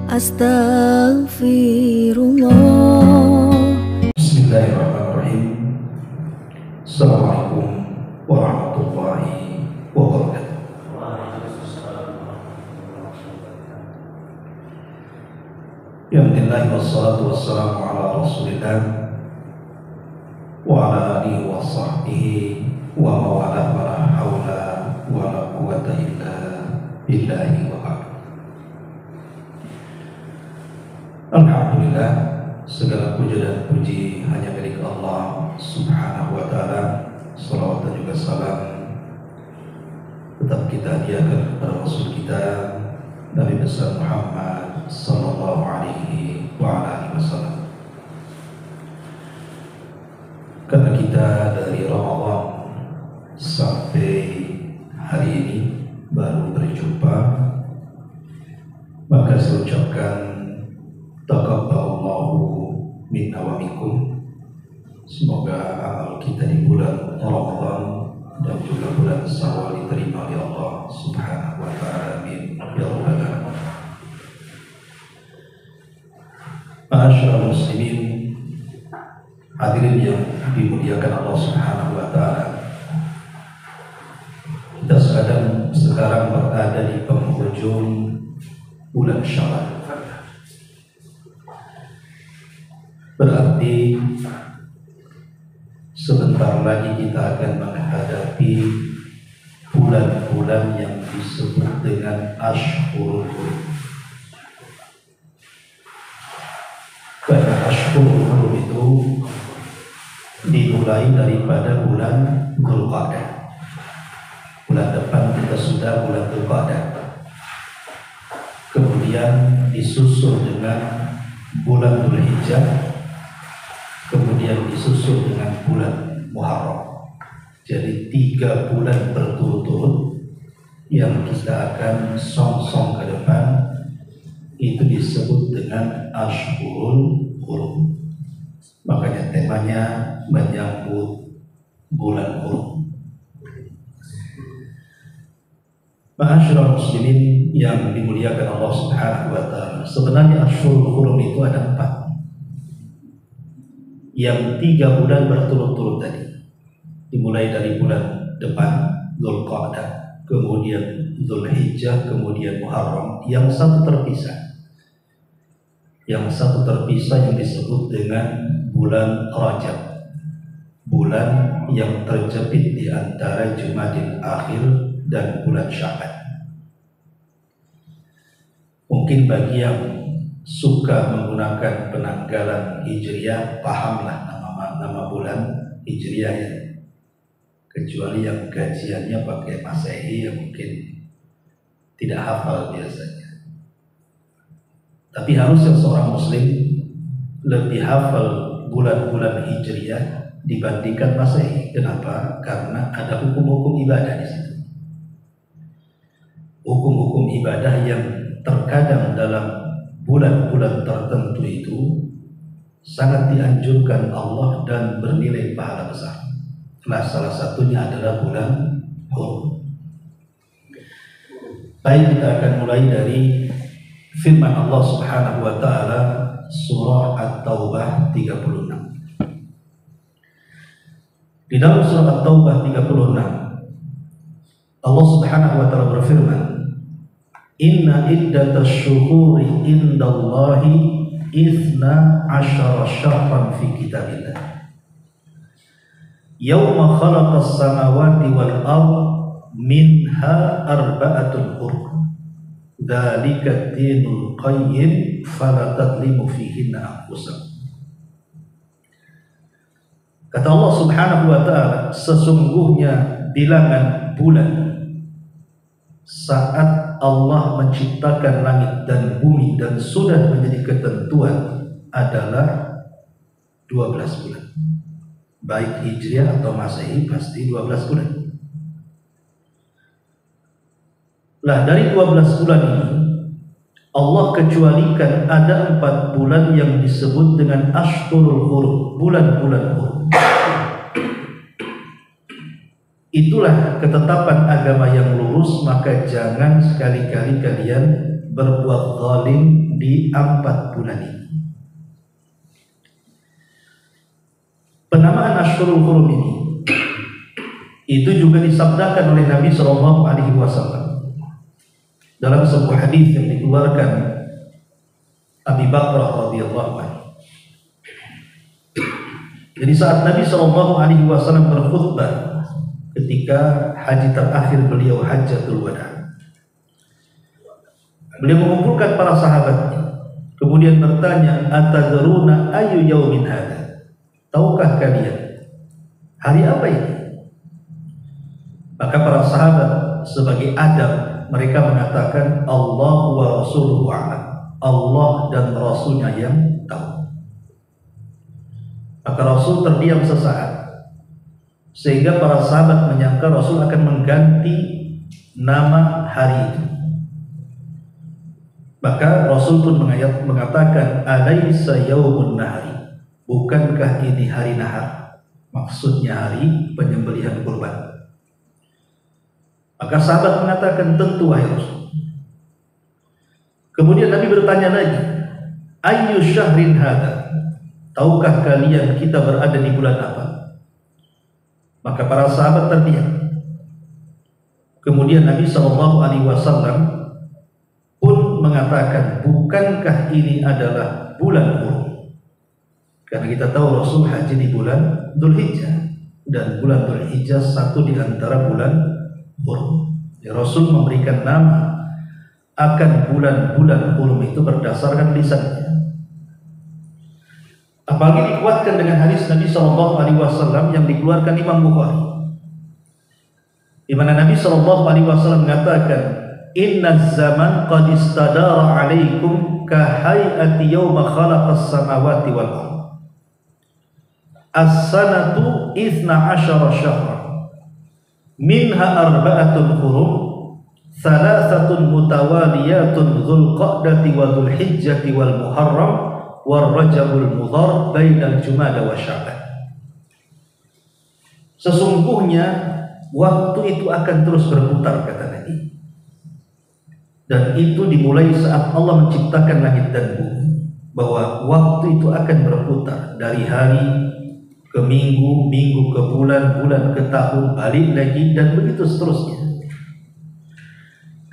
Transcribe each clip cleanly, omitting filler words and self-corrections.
Astaghfirullah. Bismillahirrahmanirrahim. Assalamualaikum warahmatullahi wabarakatuh. Alhamdulillah wassalatu wassalamu ala rasulillah wa ala alihi wa sahbihi wa mawala wa la hawla wa la quwwata illa billahi wa ba'd. Alhamdulillah, segala puja dan puji hanya milik Allah Subhanahu wa ta'ala. Salawat dan juga salam tetap kita hadiahkan kepada Rasul kita Nabi besar Muhammad sallallahu alaihi wa alihi wasallam. Karena kita dari Ramadan sampai hari ini baru berjumpa, maka saya ucapkan taqabbalallahu minna wa minkum. Semoga amal kita di bulan Ramadan dan juga bulan Syawal diterima oleh Allah Subhanahu wa ta'ala. Amin ya rabbal alamin. Ma'asyiral muslimin, hadirin yang dimuliakan Allah Subhanahu wa ta'ala, kita sekarang berada di penghujung bulan Syawal. Berarti sebentar lagi kita akan menghadapi bulan-bulan yang disebut dengan Ashhurul Hurum. Karena Ashhurul Hurum itu dimulai daripada bulan Dzulqa'dah. Bulan depan kita sudah bulan Dzulqa'dah. Kemudian disusul dengan bulan Dzulhijjah. Kemudian disusul dengan bulan Muharram. Jadi 3 bulan berturut-turut yang kita akan song-song ke depan, itu disebut dengan Ashhurul Hurum. Makanya temanya menyambut bulan Hurum. Ma'asyiral muslimin yang dimuliakan Allah Subhanahu wa ta'ala, sebenarnya Ashhurul Hurum itu ada 4. Yang 3 bulan berturut-turut tadi, dimulai dari bulan depan Dzulqa'dah, kemudian Dzulhijjah, kemudian Muharram. Yang satu terpisah, yang disebut dengan bulan Rajab, bulan yang terjepit di antara Jumadil Akhir dan bulan Sya'ban. Mungkin bagi yang suka menggunakan penanggalan Hijriyah, pahamlah nama bulan Hijriyah ya. Kecuali yang gajiannya pakai Masehi, yang mungkin tidak hafal biasanya. Tapi harusnya seorang muslim lebih hafal bulan-bulan Hijriyah dibandingkan Masehi. Kenapa? Karena ada hukum-hukum ibadah di situ. Hukum-hukum ibadah yang terkadang dalam bulan-bulan tertentu itu sangat dianjurkan Allah dan bernilai pahala besar. Nah, salah satunya adalah bulan Hurum. Baik, kita akan mulai dari firman Allah Subhanahu wa ta'ala, surah At-Taubah 36. Di dalam surah At-Taubah 36, Allah Subhanahu wa ta'ala berfirman, Inna iddatash syuhuri indallahi 12 syahran fi kitabillah Yawma khalaqas samawati wal ard minha arba'atul hurum Dzalika dinul qayyim fala tadlimu fihinna anfusakum. Kata Allah Subhanahu wa ta'ala, sesungguhnya bilangan bulan saat Allah menciptakan langit dan bumi dan sudah menjadi ketentuan adalah 12 bulan. Baik Hijriah atau Masehi pasti 12 bulan. Lah dari 12 bulan ini Allah kecualikan ada 4 bulan yang disebut dengan Ashhurul Hurum, bulan-bulan hurum. Itulah ketetapan agama yang lurus, maka jangan sekali-kali kalian berbuat zalim di 4 bulan ini. Penamaan Ashhurul Hurum ini itu juga disabdakan oleh Nabi Shallallahu Alaihi Wasallam dalam sebuah hadis yang dikeluarkan Abi Bakrah radhiyallahu anhu. Jadi saat Nabi Shallallahu Alaihi Wasallam berkhutbah ketika haji terakhir beliau, Hajjatul Wada, beliau mengumpulkan para sahabatnya, kemudian bertanya, atadruna ayu yaumin hadza? Tahukah kalian hari apa ini? Maka para sahabat sebagai adab mereka mengatakan, Allah wa rasuluhu a'lam, Allah dan Rasulnya yang tahu. Maka Rasul terdiam sesaat, sehingga para sahabat menyangka Rasul akan mengganti nama hari itu. Maka Rasul pun mengatakan, alaysa yaumun nahri, bukankah ini hari nahar? Maksudnya hari penyembelihan kurban. Maka sahabat mengatakan, tentu wahai Rasul. Kemudian Nabi bertanya lagi, ayyu syahrin hadza? Tahukah kalian kita berada di bulan apa? Maka para sahabat terdiam. Kemudian Nabi Shallallahu Alaihi Wasallam pun mengatakan, bukankah ini adalah bulan Hurum? Karena kita tahu Rasul haji di bulan Dzulhijjah, dan bulan Dzulhijjah satu di antara bulan Hurum. Ya, Rasul memberikan nama akan bulan-bulan Hurum itu berdasarkan lisannya. Apalagi dikuatkan dengan hadis Nabi Shallallahu Alaihi Wasallam yang dikeluarkan Imam Bukhari, di mana Nabi Shallallahu Alaihi Wasallam mengatakan, Inna zaman qad istadara alaikum kahayati yawma khalaqas samawati wal ardh. As-sanatu 12 syahran. Minha arba'atun hurum, thalathatun mutawaliyatun dzulqa'dati wa dzulhijjati wal muharram war rajabul mudhar bainal jumada wa sya'ban. Sesungguhnya waktu itu akan terus berputar, kata Nabi. Dan itu dimulai saat Allah menciptakan langit dan bumi, bahwa waktu itu akan berputar dari hari ke minggu, minggu ke bulan, bulan ke tahun, balik lagi, dan begitu seterusnya.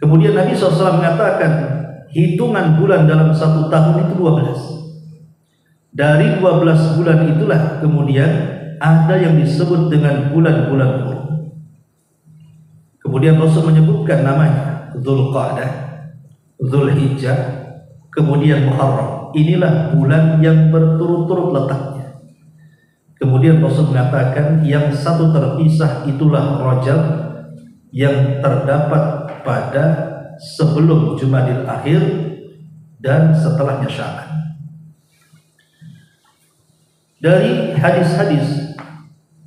Kemudian Nabi SAW mengatakan, hitungan bulan dalam satu tahun itu 12. Dari 12 bulan itulah kemudian ada yang disebut dengan bulan-bulan Hurum. Kemudian Rasul menyebutkan namanya, Dzulqa'dah, Dzulhijjah, kemudian Muharram. Inilah bulan yang berturut-turut letaknya. Kemudian Rasul mengatakan yang satu terpisah itulah Rajab, yang terdapat pada sebelum Jumadil Akhir dan setelahnya Sya'ban. Dari hadis-hadis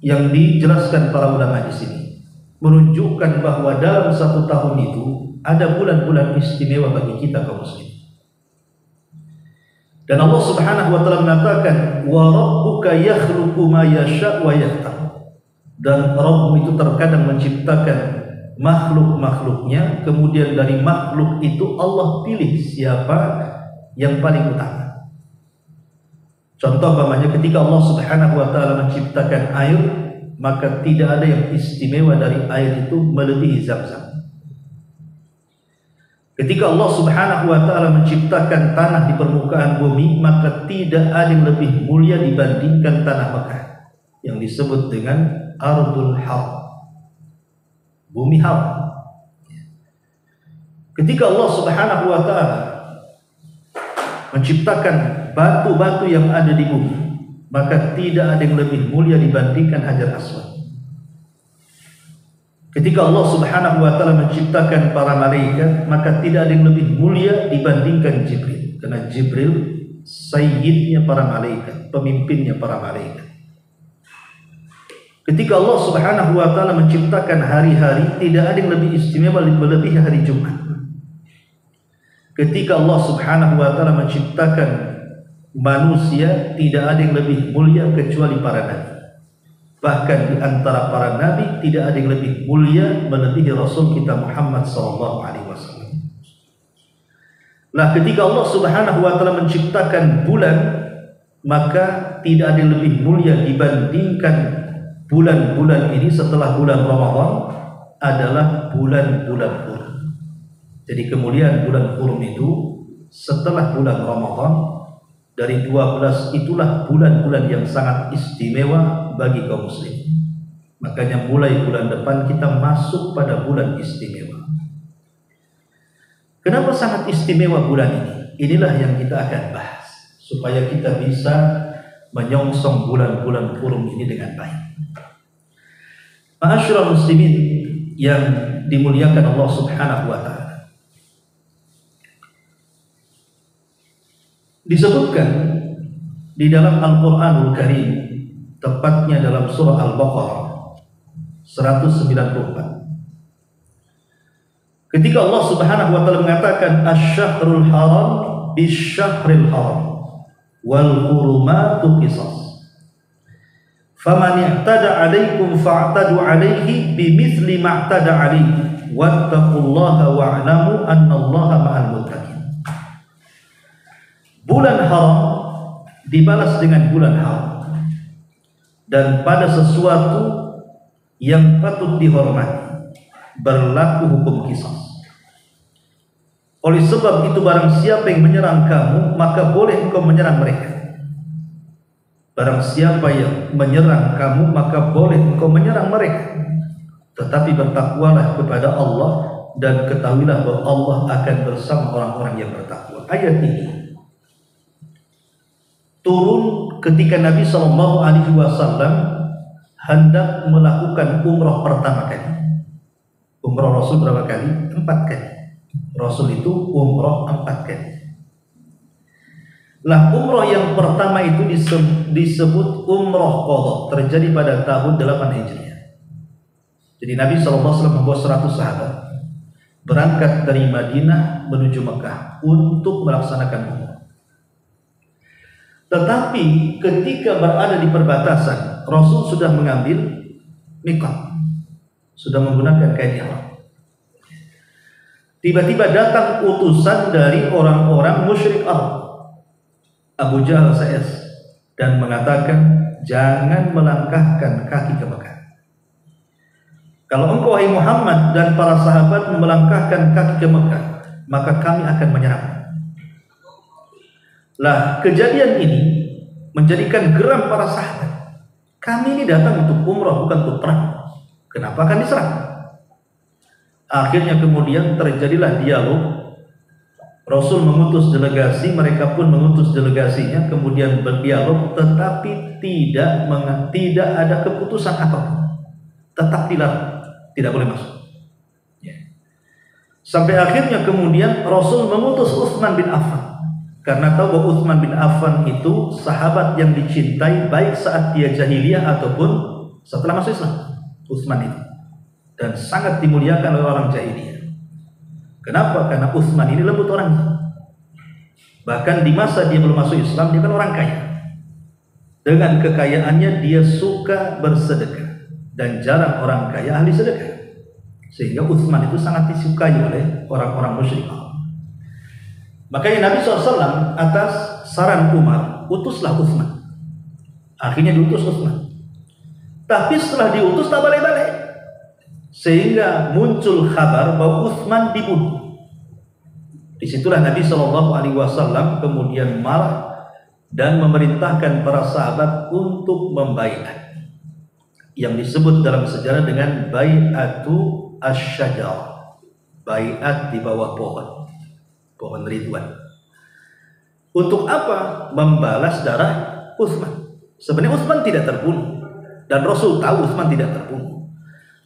yang dijelaskan para ulama di sini menunjukkan bahwa dalam satu tahun itu ada bulan-bulan istimewa bagi kita kaum muslimin. Dan Allah Subhanahu wa taala mengatakan, wa rabbuka yakhluqu ma yasha' wa yakhtar. Dan Rabbmu itu terkadang menciptakan makhluk-makhluknya, kemudian dari makhluk itu Allah pilih siapa yang paling utama. Contoh umpamanya ketika Allah Subhanahu wa taala menciptakan air, maka tidak ada yang istimewa dari air itu melebihi Zam-Zam. Ketika Allah Subhanahu wa taala menciptakan tanah di permukaan bumi, maka tidak ada yang lebih mulia dibandingkan tanah Mekah yang disebut dengan Ardul Haram, bumi haram. Ketika Allah Subhanahu wa taala menciptakan batu-batu yang ada di bumi, maka tidak ada yang lebih mulia dibandingkan Hajar Aswad. Ketika Allah Subhanahu wa taala menciptakan para malaikat, maka tidak ada yang lebih mulia dibandingkan Jibril, karena Jibril sayyidnya para malaikat, pemimpinnya para malaikat. Ketika Allah Subhanahu wa taala menciptakan hari-hari, tidak ada yang lebih istimewa melebihi hari Jumat. Ketika Allah Subhanahu wa taala menciptakan manusia, tidak ada yang lebih mulia kecuali para nabi. Bahkan di antara para nabi tidak ada yang lebih mulia melebihi Rasul kita Muhammad SAW. Lah ketika Allah Subhanahu wa taala menciptakan bulan, maka tidak ada yang lebih mulia dibandingkan bulan-bulan ini setelah bulan Ramadan adalah bulan-bulan Hurum. Jadi kemuliaan bulan Hurum itu setelah bulan Ramadan, dari 12 itulah bulan-bulan yang sangat istimewa bagi kaum muslim. Makanya mulai bulan depan kita masuk pada bulan istimewa. Kenapa sangat istimewa bulan ini? Inilah yang kita akan bahas supaya kita bisa menyongsong bulan-bulan Hurum ini dengan baik. Ma'asyiral muslimin yang dimuliakan Allah Subhanahu wa taala. Disebutkan di dalam Al-Qur'anul Karim, tepatnya dalam surah Al-Baqarah 194. Ketika Allah Subhanahu wa taala mengatakan asy-syahrul haram bisy-syahril haram wal hurumatu qisas. Faman i'tada 'alaikum fa'tadu 'alaihi bimithli ma i'tada 'alaihi wattaqullaha wa'lamu annallaha ma'al muttaqin. Bulan haram dibalas dengan bulan haram, dan pada sesuatu yang patut dihormati berlaku hukum qisas. Oleh sebab itu barang siapa yang menyerang kamu, maka boleh engkau menyerang mereka. Barang siapa yang menyerang kamu, maka boleh engkau menyerang mereka. Tetapi bertakwalah kepada Allah dan ketahuilah bahwa Allah akan bersama orang-orang yang bertakwa. Ayat ini turun ketika Nabi SAW hendak melakukan umrah pertama kali. Umrah Rasul berapa kali? 4 kali. Rasul itu umrah 4 kali. Lah umrah yang pertama itu disebut umrah qadha, terjadi pada tahun 8 Hijriah. Jadi Nabi SAW membawa 100 sahabat berangkat dari Madinah menuju Mekah untuk melaksanakan umrah. Tetapi ketika berada di perbatasan, Rasul sudah mengambil miqat, sudah menggunakan kain ihram. Tiba-tiba datang utusan dari orang-orang musyrik Arab, Abu Jahal CS, dan mengatakan jangan melangkahkan kaki ke Mekah. Kalau engkau wahai Muhammad dan para sahabat melangkahkan kaki ke Mekah, maka kami akan menyerang. Lah kejadian ini menjadikan geram para sahabat. Kami ini datang untuk umrah, bukan untuk perang. Kenapa akan diserang? Akhirnya kemudian terjadilah dialog. Rasul mengutus delegasi, mereka pun mengutus delegasinya, kemudian berdialog, tetapi tidak ada keputusan apapun. Tetap dilarang, tidak boleh masuk. Sampai akhirnya kemudian Rasul mengutus Utsman bin Affan. Karena tahu bahwa Utsman bin Affan itu sahabat yang dicintai baik saat dia jahiliyah ataupun setelah masuk Islam. Utsman itu, dan sangat dimuliakan oleh orang jahiliyah. Kenapa? Karena Utsman ini lembut orangnya. Bahkan di masa dia belum masuk Islam, dia kan orang kaya. Dengan kekayaannya dia suka bersedekah, dan jarang orang kaya ahli sedekah. Sehingga Utsman itu sangat disukai oleh orang-orang musyrik. Makanya Nabi SAW atas saran Umar, utuslah Utsman. Akhirnya diutus Utsman. Tapi setelah diutus tak balik-balik, sehingga muncul kabar bahwa Utsman dibunuh. Disitulah Nabi SAW kemudian marah dan memerintahkan para sahabat untuk membaiat, yang disebut dalam sejarah dengan bai'atu asy-syajarah, baiat di bawah pohon Ridwan. Untuk apa? Membalas darah Utsman. Sebenarnya Utsman tidak terbunuh, dan Rasul tahu Utsman tidak terbunuh.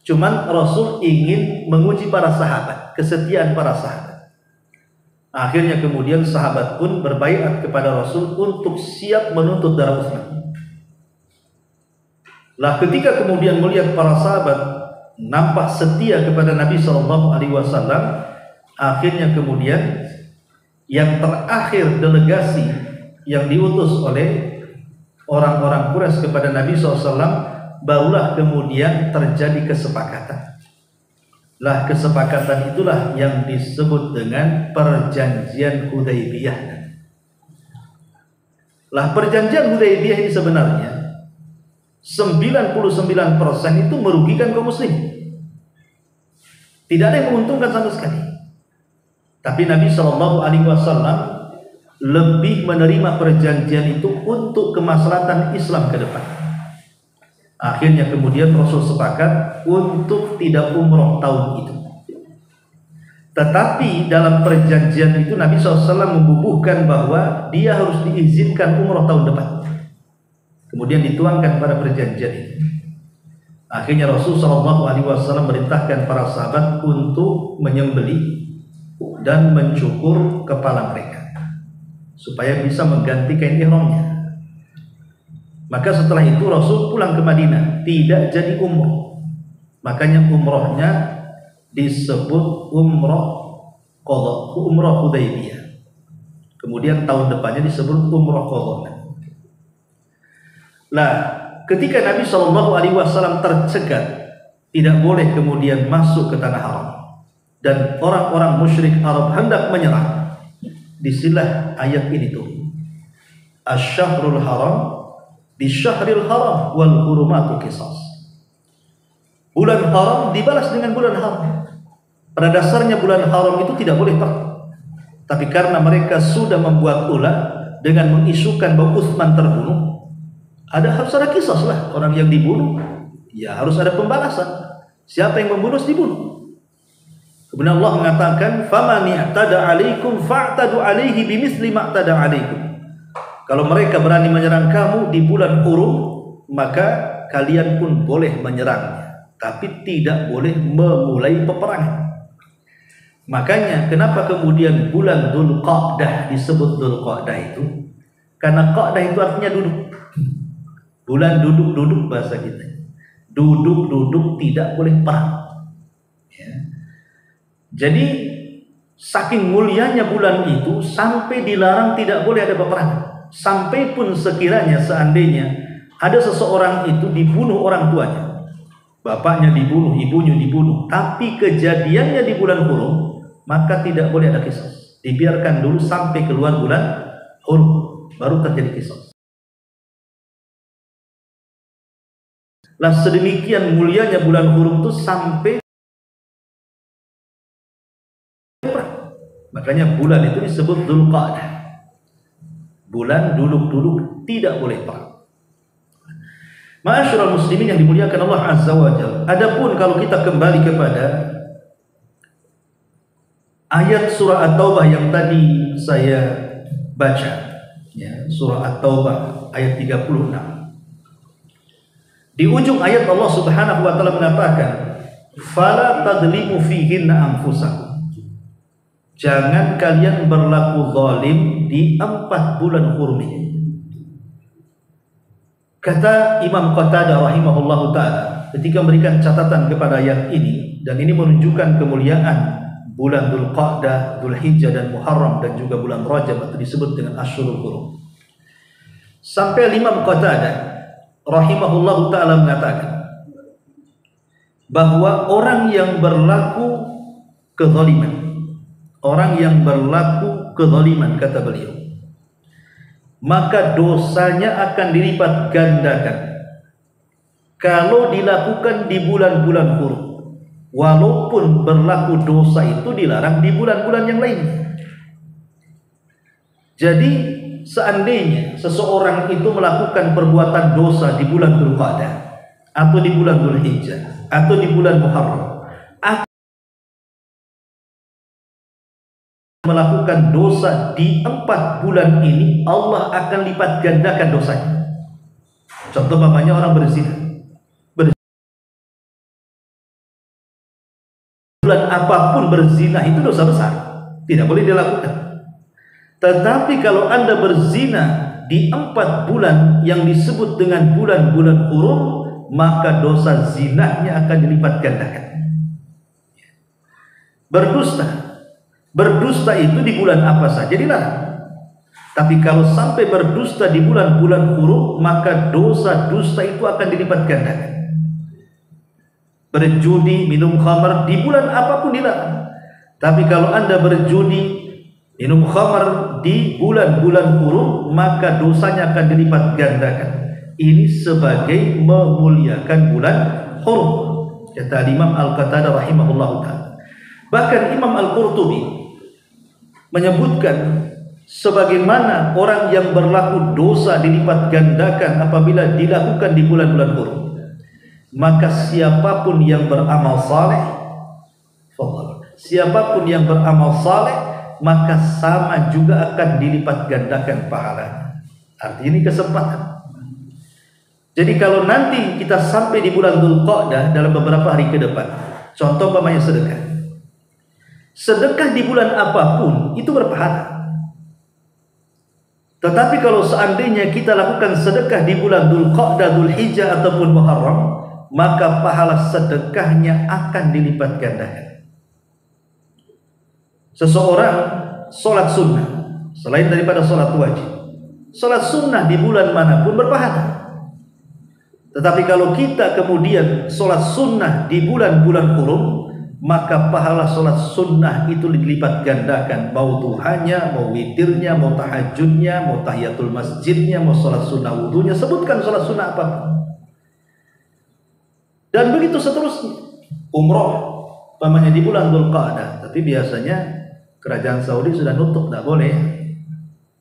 Cuman Rasul ingin menguji para sahabat, kesetiaan para sahabat. Akhirnya kemudian sahabat pun berbaiat kepada Rasul untuk siap menuntut darah Utsman. Lah ketika kemudian melihat para sahabat nampak setia kepada Nabi SAW, akhirnya kemudian yang terakhir delegasi yang diutus oleh orang-orang Quraisy kepada Nabi SAW, barulah kemudian terjadi kesepakatan. Lah kesepakatan itulah yang disebut dengan perjanjian Hudaybiyah. Lah perjanjian Hudaybiyah ini sebenarnya 99% itu merugikan kaum muslim. Tidak ada yang menguntungkan sama sekali. Tapi Nabi SAW lebih menerima perjanjian itu untuk kemaslahatan Islam ke depan. Akhirnya kemudian Rasul sepakat untuk tidak umroh tahun itu. Tetapi dalam perjanjian itu Nabi SAW membubuhkan bahwa dia harus diizinkan umroh tahun depan. Kemudian dituangkan pada perjanjian itu. Akhirnya Rasul SAW merintahkan para sahabat untuk menyembelih dan mencukur kepala mereka supaya bisa mengganti kain ihramnya. Maka setelah itu Rasul pulang ke Madinah, tidak jadi umroh. Makanya umrohnya disebut umroh qadha, umroh Hudaybiyah. Kemudian tahun depannya disebut umroh qadha. Lah, ketika Nabi SAW tercegat, tidak boleh kemudian masuk ke tanah haram, dan orang-orang musyrik Arab hendak menyerang, disinilah ayat ini tuh. Asy-syahrul haram bisyahril haram wal hurumatu qisas. Bulan haram dibalas dengan bulan haram. Pada dasarnya bulan haram itu tidak boleh perang. Tapi karena mereka sudah membuat ulah dengan mengisukan bahwa Utsman terbunuh, harus ada qisas lah. Orang yang dibunuh, ya harus ada pembalasan. Siapa yang membunuh dibunuh. Kemudian Allah mengatakan, "Faman i'tada 'alaikum fa'tadu 'alaihi bimithli ma i'tada 'alaikum." Kalau mereka berani menyerang kamu di bulan Hurum, maka kalian pun boleh menyerangnya, tapi tidak boleh memulai peperangan. Makanya kenapa kemudian bulan Dzulqa'dah disebut Dzulqa'dah itu? Karena Qa'dah itu artinya duduk. Bulan duduk-duduk bahasa kita. Duduk-duduk tidak boleh perang. Ya. Jadi saking mulianya bulan itu sampai dilarang tidak boleh ada peperangan. Sampai pun sekiranya seandainya ada seseorang itu dibunuh orang tuanya, bapaknya dibunuh, ibunya dibunuh, tapi kejadiannya di bulan Hurum, maka tidak boleh ada qisas. Dibiarkan dulu sampai keluar bulan Hurum, baru terjadi qisas. Lah sedemikian mulianya bulan Hurum itu sampai, makanya bulan itu disebut Dzulqa'dah. Bulan duduk-duduk tidak boleh perang. Ma'asyiral muslimin yang dimuliakan Allah Azza wa Jalla. Adapun kalau kita kembali kepada ayat surah At-Taubah yang tadi saya baca, ya, surah At-Taubah ayat 36. Di ujung ayat Allah Subhanahu wa taala mengatakan, "Fala tadlimu fihinna anfusakum." Jangan kalian berlaku zalim di 4 bulan Hurum ini. Kata Imam Qatadah rahimahullahu ta'ala ketika memberikan catatan kepada ayat ini, dan ini menunjukkan kemuliaan bulan Dzulqa'dah, Dzulhijjah dan Muharram, dan juga bulan Rajab atau disebut dengan Asyurul Hurum. Sampai Imam Qatadah rahimahullahu ta'ala mengatakan bahwa orang yang berlaku kezaliman, orang yang berlaku kezaliman, kata beliau, maka dosanya akan dilipat gandakan kalau dilakukan di bulan-bulan Hurum, walaupun berlaku dosa itu dilarang di bulan-bulan yang lain. Jadi seandainya seseorang itu melakukan perbuatan dosa di bulan Dzulqa'dah atau di bulan Dzulhijjah atau di bulan Muharram, melakukan dosa di 4 bulan ini, Allah akan lipat gandakan dosanya. Contoh namanya orang berzina. Bulan apapun berzina itu dosa besar, tidak boleh dilakukan. Tetapi kalau Anda berzina di 4 bulan yang disebut dengan bulan-bulan Hurum, maka dosa zinanya akan dilipat gandakan. Berdusta itu di bulan apa saja dilarang. Tapi kalau sampai berdusta di bulan-bulan Hurum, maka dosa dusta itu akan dilipat gandakan. berjudi, minum khamar di bulan apapun dilarang. Tapi kalau Anda berjudi, minum khamar di bulan-bulan hurum, maka dosanya akan dilipat gandakan. Ini sebagai memuliakan bulan hurum, kata Imam Al-Qatadah rahimahullahu ta'ala. Bahkan Imam Al-Qurtubi menyebutkan sebagaimana orang yang berlaku dosa dilipat gandakan apabila dilakukan di bulan-bulan hurum, maka siapapun yang beramal saleh, siapapun yang beramal saleh, maka sama juga akan dilipat gandakan pahalanya. Artinya ini kesempatan. Jadi kalau nanti kita sampai di bulan Dzulqa'dah dalam beberapa hari ke depan, contoh umpamanya sedekah. Sedekah di bulan apapun itu berpahala. Tetapi kalau seandainya kita lakukan sedekah di bulan Dzulqa'dah, Dzulhijjah ataupun Muharram, maka pahala sedekahnya akan dilipat gandakan. Seseorang sholat sunnah selain daripada sholat wajib, sholat sunnah di bulan manapun berpahala. Tetapi kalau kita kemudian sholat sunnah di bulan-bulan hurum, maka pahala sholat sunnah itu dilipat gandakan. Mau duhanya, mau witirnya, mau tahajudnya, mau tahiyatul masjidnya, mau sholat sunnah wudunya, sebutkan sholat sunnah apapun. Dan begitu seterusnya. Umroh umpamanya di bulan Dzulqa'dah, tapi biasanya kerajaan Saudi sudah nutup, tidak boleh,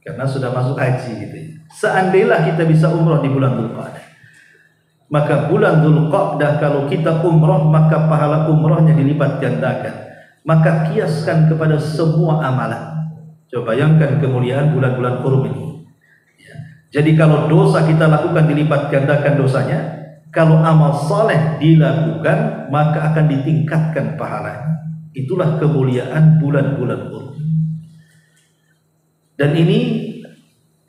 karena sudah masuk haji gitu. Seandainya kita bisa umroh di bulan Dzulqa'dah, maka bulan Dzulqa'dah kalau kita umroh, maka pahala umrohnya dilipat gandakan. Maka kiaskan kepada semua amalan. Coba bayangkan kemuliaan bulan-bulan hurum ini. Jadi kalau dosa kita lakukan dilipat gandakan dosanya, kalau amal saleh dilakukan maka akan ditingkatkan pahalanya. Itulah kemuliaan bulan-bulan hurum. Dan ini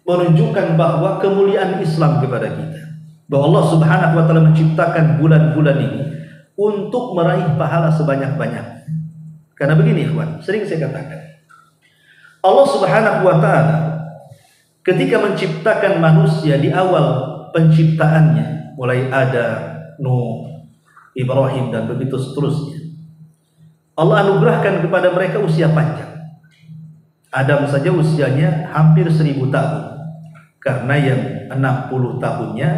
menunjukkan bahwa kemuliaan Islam kepada kita, bahwa Allah Subhanahu wa taala menciptakan bulan-bulan ini untuk meraih pahala sebanyak-banyaknya. Karena begini ikhwan, sering saya katakan, Allah Subhanahu wa taala ketika menciptakan manusia di awal penciptaannya, mulai Adam, Nuh, Ibrahim dan begitu seterusnya, Allah anugerahkan kepada mereka usia panjang. Adam saja usianya hampir 1000 tahun, karena yang 60 tahunnya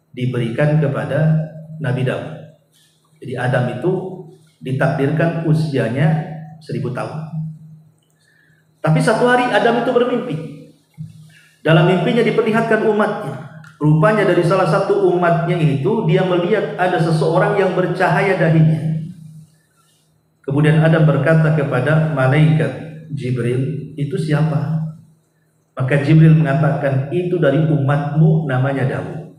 diberikan kepada Nabi Daud. Jadi Adam itu ditakdirkan usianya 1000 tahun. Tapi satu hari Adam itu bermimpi. Dalam mimpinya diperlihatkan umatnya. Rupanya dari salah satu umatnya itu dia melihat ada seseorang yang bercahaya dahinya. Kemudian Adam berkata kepada malaikat Jibril, itu siapa? Maka Jibril mengatakan, itu dari umatmu, namanya Daud.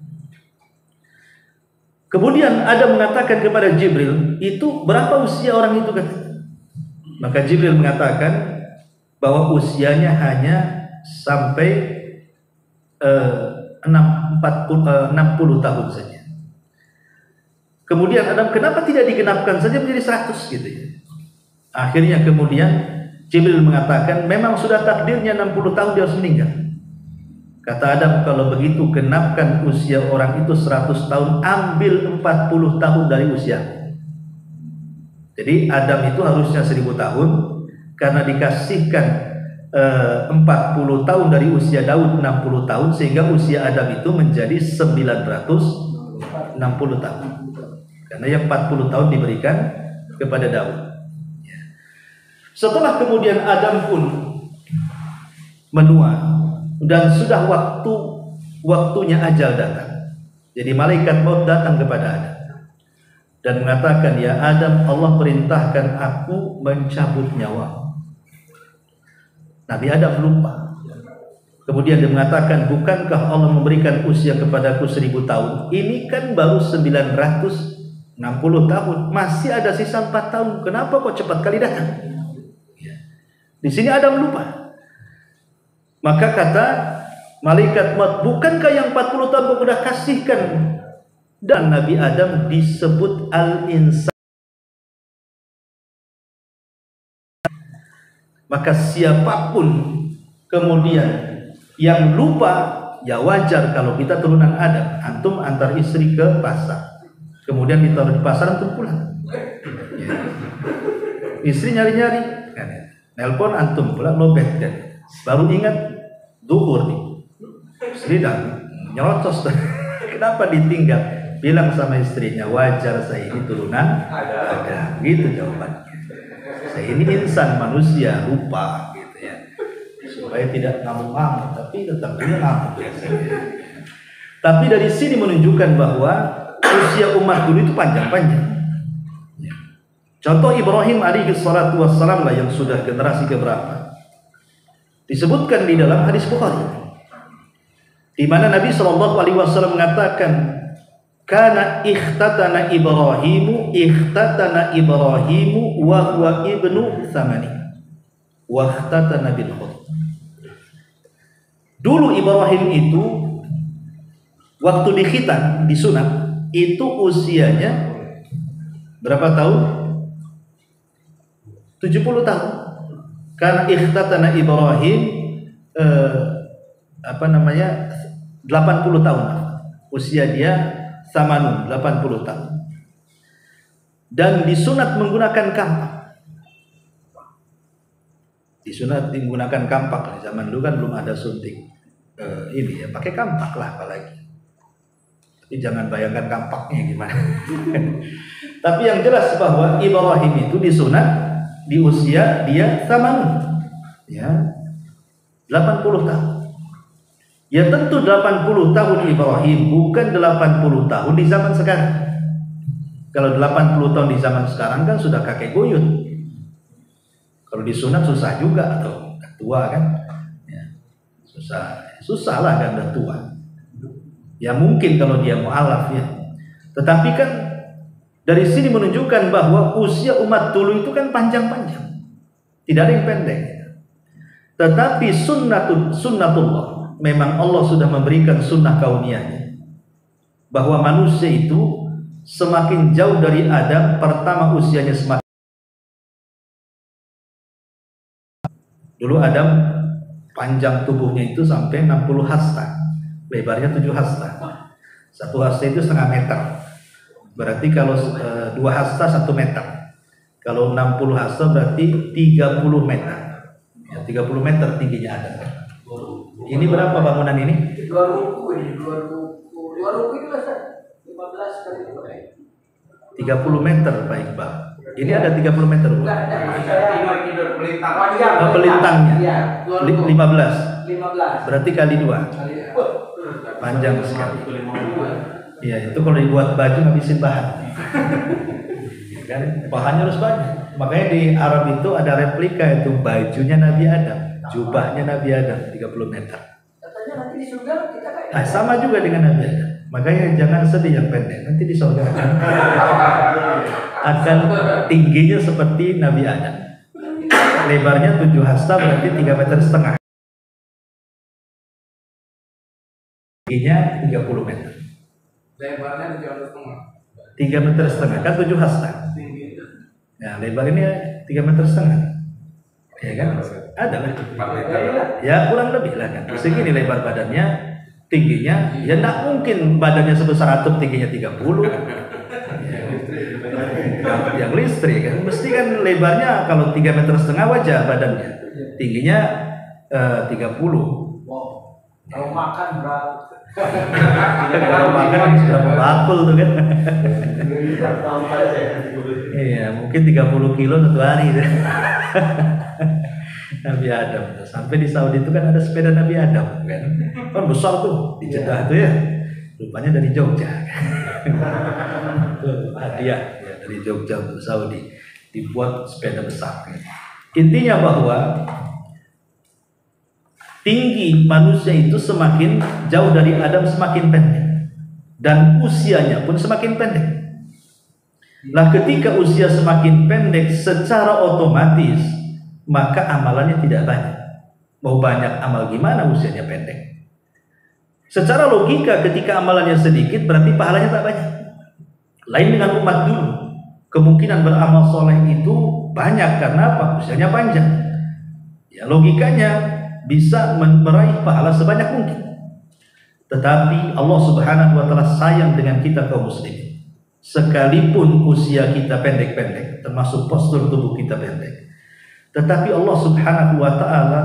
Kemudian Adam mengatakan kepada Jibril, itu berapa usia orang itu? Maka Jibril mengatakan bahwa usianya hanya sampai 60 tahun saja. Kemudian Adam, kenapa tidak digenapkan saja menjadi 100 gitu ya? Akhirnya kemudian Jibril mengatakan, memang sudah takdirnya 60 tahun dia harus meninggal. Kata Adam, kalau begitu genapkan usia orang itu 100 tahun, ambil 40 tahun dari usia. Jadi Adam itu harusnya 1000 tahun, karena dikasihkan 40 tahun dari usia Daud 60 tahun, sehingga usia Adam itu menjadi 960 tahun. Karena yang 40 tahun diberikan kepada Daud. Setelah kemudian Adam pun menua dan sudah waktunya ajal datang. Jadi malaikat maut datang kepada Adam dan mengatakan, ya Adam, Allah perintahkan aku mencabut nyawa. Nabi Adam lupa. Kemudian dia mengatakan, bukankah Allah memberikan usia kepadaku 1000 tahun? Ini kan baru 960 tahun, masih ada sisa 4 tahun. Kenapa kok cepat kali datang? Di sini Adam lupa. Maka kata malaikat maut, bukankah yang 40 tahun kau sudah kasihkan? Dan Nabi Adam disebut al-insan. Maka siapapun kemudian yang lupa, ya wajar kalau kita turunan Adam. Antum antar istri ke pasar, kemudian ditaruh di pasar antum pulang. Ya. Istri nyari-nyari, kan, nelpon antum pulang lobet kan. Baru ingat duhur nih. Istri dah nyerocos. Kenapa ditinggal? Bilang sama istrinya, wajar saya ini turunan ada. Gitu jawabannya. Saya ini insan manusia lupa gitu ya. Supaya tidak ngamuk-ngamuk, tapi tetap punya ngamuk biasanya. Tapi dari sini menunjukkan bahwa usia umat dulu itu panjang-panjang. Contoh Ibrahim alaihi salatu wassalam lah yang sudah generasi keberapa. Disebutkan di dalam hadis Bukhari, di mana Nabi SAW mengatakan, kana ikhtatana Ibrahimu wa huwa ibnu thamani wa ikhtatana bil khut. Dulu Ibrahim itu waktu dikhitan, disunat, itu usianya berapa tahun? 70 tahun. Karena ikhtatana Ibrahim 80 tahun. Usia dia samanun 80 tahun. Dan disunat menggunakan kampak. Disunat menggunakan kampak. Zaman dulu kan belum ada suntik ini ya, pakai kampak lah apalagi. Tapi jangan bayangkan kampaknya gimana. Tapi yang jelas bahwa Ibrahim itu disunat di usia dia samanun, ya 80 tahun. Ya tentu 80 tahun Ibrahim bukan 80 tahun di zaman sekarang. Kalau 80 tahun di zaman sekarang kan sudah kakek buyut. Kalau disunat susah juga, atau udah tua kan, ya, susah lah kan udah tua. Ya mungkin kalau dia mu'alaf ya. Tetapi kan dari sini menunjukkan bahwa usia umat dulu itu kan panjang-panjang, tidak ada yang pendek. Tetapi sunnatullah, memang Allah sudah memberikan sunnah kauniyahnya, bahwa manusia itu semakin jauh dari Adam, pertama usianya semakin. Dulu Adam panjang tubuhnya itu sampai 60 hasta, lebarnya 7 hasta. 1 hasta itu setengah meter. Berarti kalau 2 hasta 1 meter. Kalau 60 hasta berarti 30 meter. Ya, 30 meter tingginya Adam. Ini berapa bangunan ini? 2 ruku ini, 2 ruku itu 15 kali 30 meter Pak Iqbal. Ini ada 30 meter. Pelintangnya 15. Berarti kali 2. Panjang sekali. Ya itu kalau dibuat baju ngabisin bahan. Kan bahannya harus banyak. Makanya di Arab itu ada replika itu bajunya Nabi Adam, jubahnya Nabi Adam 30 meter. Katanya nanti di surga kita kayak. Nah, sama juga dengan Nabi Adam. Makanya jangan sedih yang pendek. Nanti di surga akan tingginya seperti Nabi Adam. Lebarnya 7 hasta berarti 3,5 meter. Tingginya 30 meter. Lebarnya 3,5 meter kan 7 hasta. Nah, lebar ini 3,5 meter. Ya kan? Ada lah. Ya kurang lebih lah kan. Segini lebar badannya, tingginya ya tidak mungkin badannya sebesar atom tingginya 30. Yang listrik kan mesti kan lebarnya kalau 3,5 meter wajah badannya, tingginya 30. Wow. Kalau makan berapa? Kalau makan sudah bakul tuh kan. Iya, mungkin 30 kilo 1 hari. Nabi Adam. Sampai di Saudi itu kan ada sepeda Nabi Adam kan. Kan besar tuh di Jeddah tuh ya. Rupanya dari Jogja. Hadiah ya, dari Jogja untuk Saudi dibuat sepeda besar. Intinya bahwa tinggi manusia itu semakin jauh dari Adam semakin pendek, dan usianya pun semakin pendek. Nah, ketika usia semakin pendek, secara otomatis maka amalannya tidak banyak. Mau banyak amal gimana usianya pendek? Secara logika ketika amalannya sedikit berarti pahalanya tak banyak. Lain dengan umat dulu, kemungkinan beramal soleh itu banyak karena apa? Usianya panjang. Ya logikanya bisa meraih pahala sebanyak mungkin. Tetapi Allah Subhanahu wa taala sayang dengan kita kaum muslimin. sekalipun usia kita pendek-pendek, termasuk postur tubuh kita pendek, tetapi Allah Subhanahu wa Ta'ala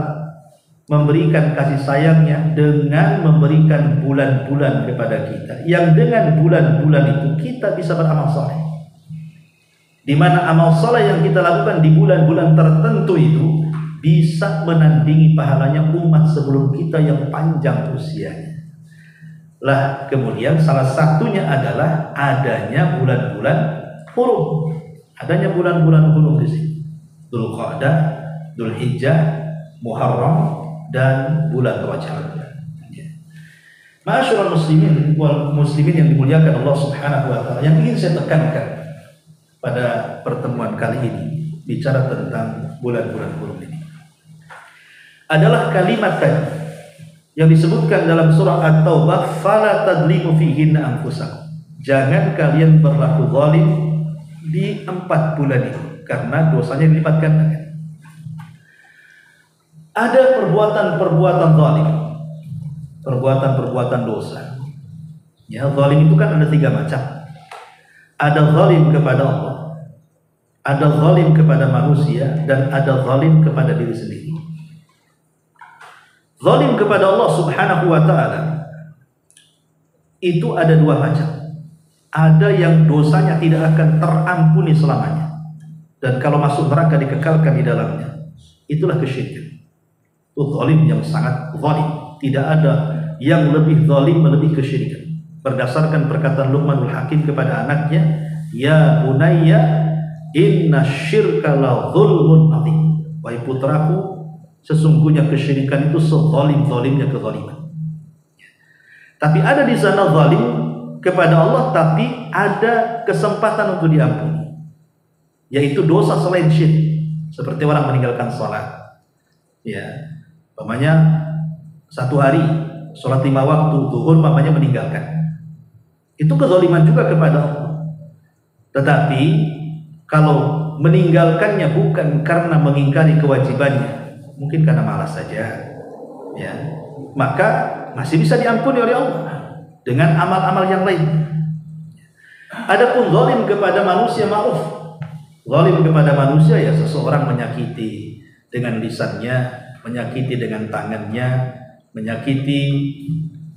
memberikan kasih sayangnya dengan memberikan bulan-bulan kepada kita, yang dengan bulan-bulan itu kita bisa beramal saleh, di mana amal saleh yang kita lakukan di bulan-bulan tertentu itu bisa menandingi pahalanya umat sebelum kita yang panjang usianya. Lah kemudian salah satunya adalah adanya bulan-bulan hurum. Adanya bulan-bulan hurum di sini. Dzulqa'dah, Dzulhijjah, Muharram, dan bulan Rajab. Ma'asyiral muslimin wal muslimin yang dimuliakan Allah Subhanahu wa Ta'ala, yang ingin saya tekankan pada pertemuan kali ini bicara tentang bulan-bulan hurum ini adalah kalimat tadi yang disebutkan dalam surah At-Taubah, fala tadlimu fihinna anfusakum. Jangan kalian berlaku zalim di 4 bulan itu, karena dosanya dilipat gandakan. Ada perbuatan-perbuatan zalim, perbuatan-perbuatan dosa. Ya, zalim itu kan ada 3 macam. Ada zalim kepada Allah, ada zalim kepada manusia, dan ada zalim kepada diri sendiri. Zalim kepada Allah Subhanahu wa Ta'ala itu ada 2 macam. Ada yang dosanya tidak akan terampuni selamanya, dan kalau masuk neraka dikekalkan di dalamnya. Itulah kesyirikan. Itu zalim yang sangat zalim. Tidak ada yang lebih zalim melebihi kesyirikan. Berdasarkan perkataan Luqmanul Hakim kepada anaknya, ya bunayya inna syirka la zulmun azim. Wahai putraku, sesungguhnya kesyirikan itu sezalim-zalimnya kezaliman. Tapi ada di sana zalim kepada Allah, tapi ada kesempatan untuk diampuni, yaitu dosa selain syirik, seperti orang meninggalkan sholat. Ya, umpamanya 1 hari sholat 5 waktu zuhur umpamanya meninggalkan, itu kezaliman juga kepada Allah. Tetapi kalau meninggalkannya bukan karena mengingkari kewajibannya, mungkin karena malas saja, ya, maka masih bisa diampuni oleh Allah dengan amal-amal yang lain. Adapun zalim kepada manusia, maaf, zalim kepada manusia ya seseorang menyakiti dengan lisannya, menyakiti dengan tangannya, menyakiti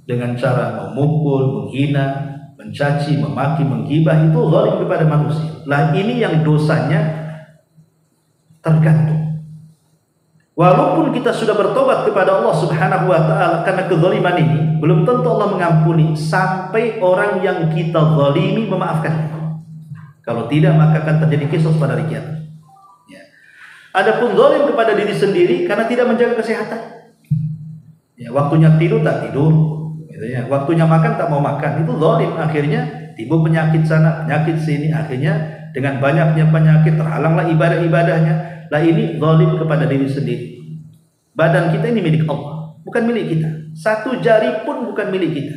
dengan cara memukul, menghina, mencaci, memaki, menggibah, itu zalim kepada manusia. Lah ini yang dosanya tergantung. Walaupun kita sudah bertobat kepada Allah Subhanahu wa Ta'ala karena kezaliman ini, belum tentu Allah mengampuni sampai orang yang kita zalimi memaafkan. Kalau tidak, maka akan terjadi kisos pada hari kiamat. Ya. Adapun zalim kepada diri sendiri karena tidak menjaga kesehatan. Ya, waktunya tidur tak tidur, gitu ya. Waktunya makan tak mau makan, itu zalim. Akhirnya timbul penyakit sana, penyakit sini. Akhirnya dengan banyaknya penyakit terhalanglah ibadah-ibadahnya. Lah ini zalim kepada diri sendiri. Badan kita ini milik Allah, bukan milik kita. 1 jari pun bukan milik kita.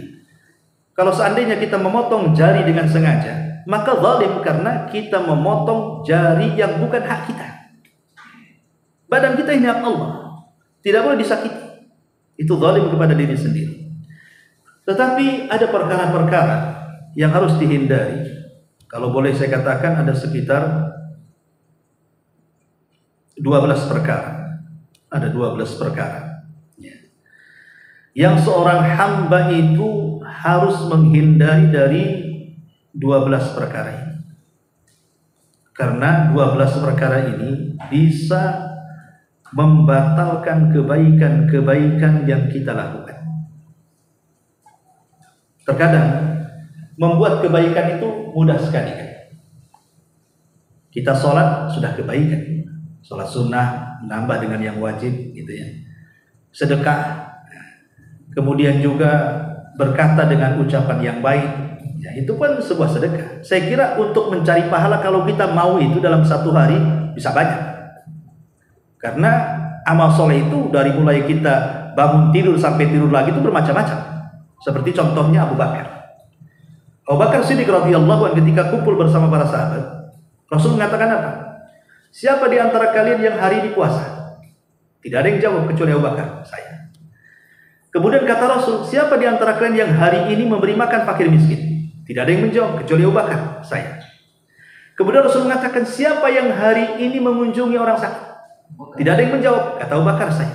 Kalau seandainya kita memotong jari dengan sengaja, maka zalim karena kita memotong jari yang bukan hak kita. Badan kita ini hak Allah, tidak boleh disakiti. Itu zalim kepada diri sendiri. Tetapi ada perkara-perkara yang harus dihindari. Kalau boleh saya katakan ada sekitar 12 perkara. Ada 12 perkara ya, yang seorang hamba itu harus menghindari dari 12 perkara ini. Karena 12 perkara ini bisa membatalkan kebaikan-kebaikan yang kita lakukan. Terkadang membuat kebaikan itu mudah sekali kan. Kita sholat sudah kebaikan, sholat sunnah menambah dengan yang wajib gitu ya. Sedekah, kemudian juga berkata dengan ucapan yang baik, ya itu pun sebuah sedekah. Saya kira untuk mencari pahala kalau kita mau itu dalam 1 hari bisa banyak. Karena amal soleh itu dari mulai kita bangun tidur sampai tidur lagi itu bermacam-macam. Seperti contohnya Abu Bakar. Abu Bakar Siddiq radhiyallahu anhu ketika kumpul bersama para sahabat, Rasul mengatakan apa? Siapa di antara kalian yang hari ini puasa? Tidak ada yang jawab kecuali Abu Bakar, saya. Kemudian kata Rasul, siapa di antara kalian yang hari ini memberi makan fakir miskin? Tidak ada yang menjawab kecuali Abu Bakar, saya. Kemudian Rasul mengatakan, siapa yang hari ini mengunjungi orang sakit? Tidak ada yang menjawab, kata Abu Bakar, saya.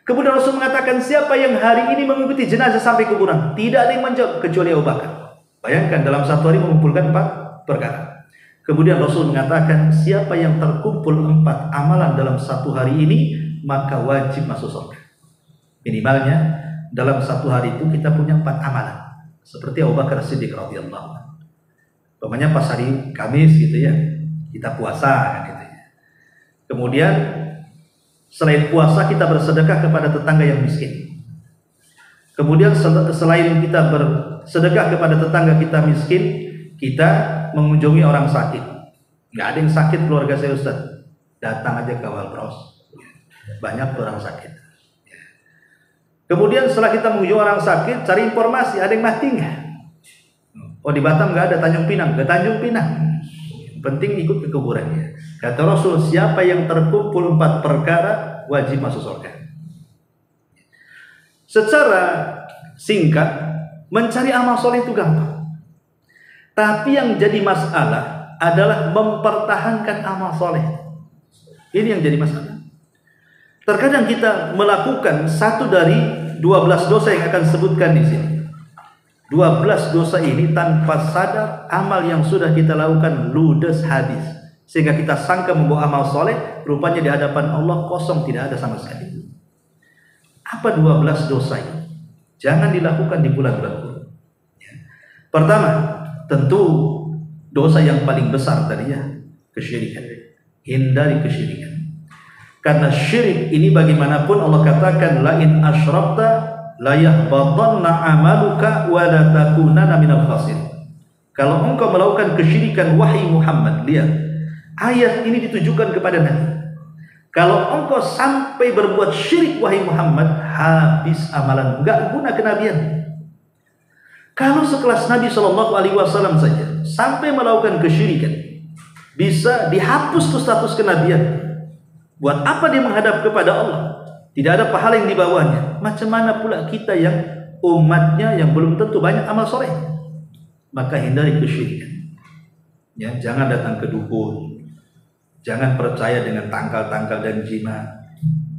Kemudian Rasul mengatakan, siapa yang hari ini mengikuti jenazah sampai kuburan? Tidak ada yang menjawab kecuali Abu Bakar. Bayangkan dalam satu hari mengumpulkan 4 perkara. Kemudian Rasul mengatakan, siapa yang terkumpul 4 amalan dalam satu hari ini, maka wajib masuk surga. Minimalnya dalam satu hari itu kita punya 4 amalan. Seperti Abu Bakar Siddiq radhiyallahu anhu. Pokoknya pas hari Kamis gitu ya, kita puasa kan gitu ya. Kemudian selain puasa kita bersedekah kepada tetangga yang miskin. Kemudian selain kita bersedekah kepada tetangga kita miskin, kita mengunjungi orang sakit. Nggak ada yang sakit keluarga saya Ustaz, datang aja ke Walpros. Banyak orang sakit. Kemudian setelah kita mengunjungi orang sakit, cari informasi, ada yang mati nggak? Oh di Batam nggak ada, Tanjung Pinang, ke Tanjung Pinang. Penting ikut ke kuburannya. Kata Rasul, siapa yang terkumpul 4 perkara wajib masuk surga. Secara singkat, mencari amal soleh itu gampang. Tapi yang jadi masalah adalah mempertahankan amal soleh. Ini yang jadi masalah. Terkadang kita melakukan satu dari 12 dosa yang akan sebutkan di sini. 12 dosa ini tanpa sadar amal yang sudah kita lakukan ludes habis. Sehingga kita sangka membawa amal soleh, rupanya di hadapan Allah kosong, tidak ada sama sekali. Apa 12 dosa ini? Jangan dilakukan di bulan-bulan kurun. Pertama, tentu dosa yang paling besar tadi ya, kesyirikan. Hindari kesyirikan. Karena syirik ini bagaimanapun Allah katakan, la in asyrakta la yahbatanna amaluka wa la takunanna minal khasirin. Kalau engkau melakukan kesyirikan, wahai Muhammad, lihat ayat ini ditujukan kepada Nabi. Kalau engkau sampai berbuat syirik, wahai Muhammad, habis amalan, enggak guna kenabian. Kalau sekelas Nabi SAW saja sampai melakukan kesyirikan, bisa dihapus tuh status kenabian. Buat apa dia menghadap kepada Allah? Tidak ada pahala yang dibawanya. Macam mana pula kita yang umatnya yang belum tentu banyak amal soleh? Maka hindari kesyirikan. Ya, jangan datang ke dukun. Jangan percaya dengan tangkal-tangkal dan jimat.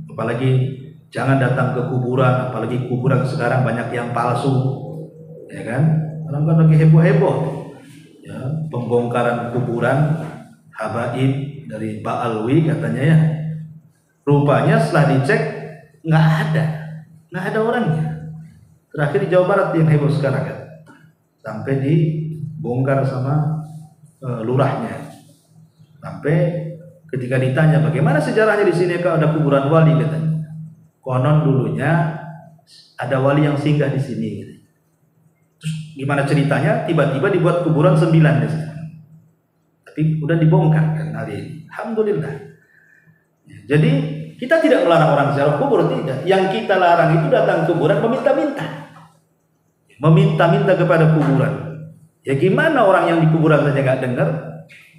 Apalagi jangan datang ke kuburan. Apalagi kuburan sekarang banyak yang palsu. Ya kan? Orang kan lagi heboh-heboh. Ya, pembongkaran kuburan habaib dari Pak Alwi katanya ya. Rupanya setelah dicek nggak ada orangnya. Terakhir di Jawa Barat yang heboh sekarang kan, sampai dibongkar sama lurahnya. Sampai ketika ditanya bagaimana sejarahnya di sini kalau ada kuburan wali, katanya konon dulunya ada wali yang singgah di sini. Terus gimana ceritanya? Tiba-tiba dibuat kuburan 9 di sini. Tapi udah dibongkar kan hari ini. Alhamdulillah. Jadi kita tidak melarang orang ziarah kubur, tidak. Yang kita larang itu datang ke kuburan meminta-minta kepada kuburan. Ya gimana orang yang di kuburan saja nggak dengar,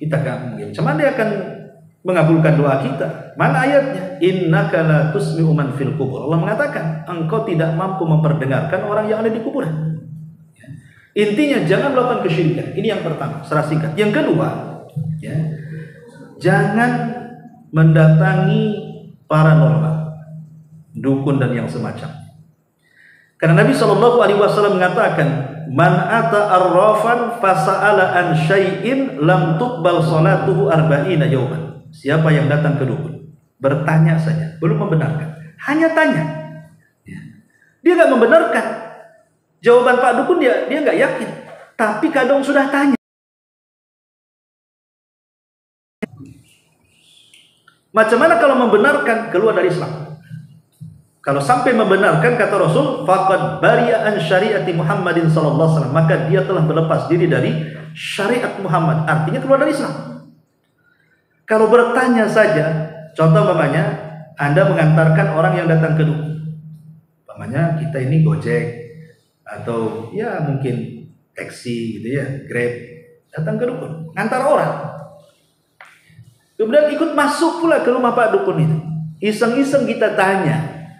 kita nggak mungkin. Cuman dia akan mengabulkan doa kita. Mana ayatnya? Innaka la tusmi'u man fil kubur. Allah mengatakan, engkau tidak mampu memperdengarkan orang yang ada di kuburan. Intinya jangan melakukan kesyirikan. Ini yang pertama, secara singkat. Yang kedua, ya, jangan mendatangi paranormal, dukun dan yang semacam. Karena Nabi SAW mengatakan, man ata arrafan fasa'ala an syai'in lam tuqbal salatuhu arba'ina yawman. Siapa yang datang ke dukun, bertanya saja, belum membenarkan, hanya tanya, dia nggak membenarkan jawaban Pak Dukun, dia nggak yakin, tapi kadang sudah tanya. Macam mana kalau membenarkan, keluar dari Islam? Kalau sampai membenarkan, kata Rasul, faqad bari'a an syariati Muhammadin sallallahu alaihi wasallam, maka dia telah berlepas diri dari syariat Muhammad, artinya keluar dari Islam. Kalau bertanya saja, contoh umpamanya Anda mengantarkan orang yang datang ke dukun. Umpamanya kita ini Gojek atau ya mungkin taksi gitu ya, Grab, datang ke dukun, ngantar orang. Kemudian ikut masuk pula ke rumah Pak Dukun itu. Iseng-iseng kita tanya.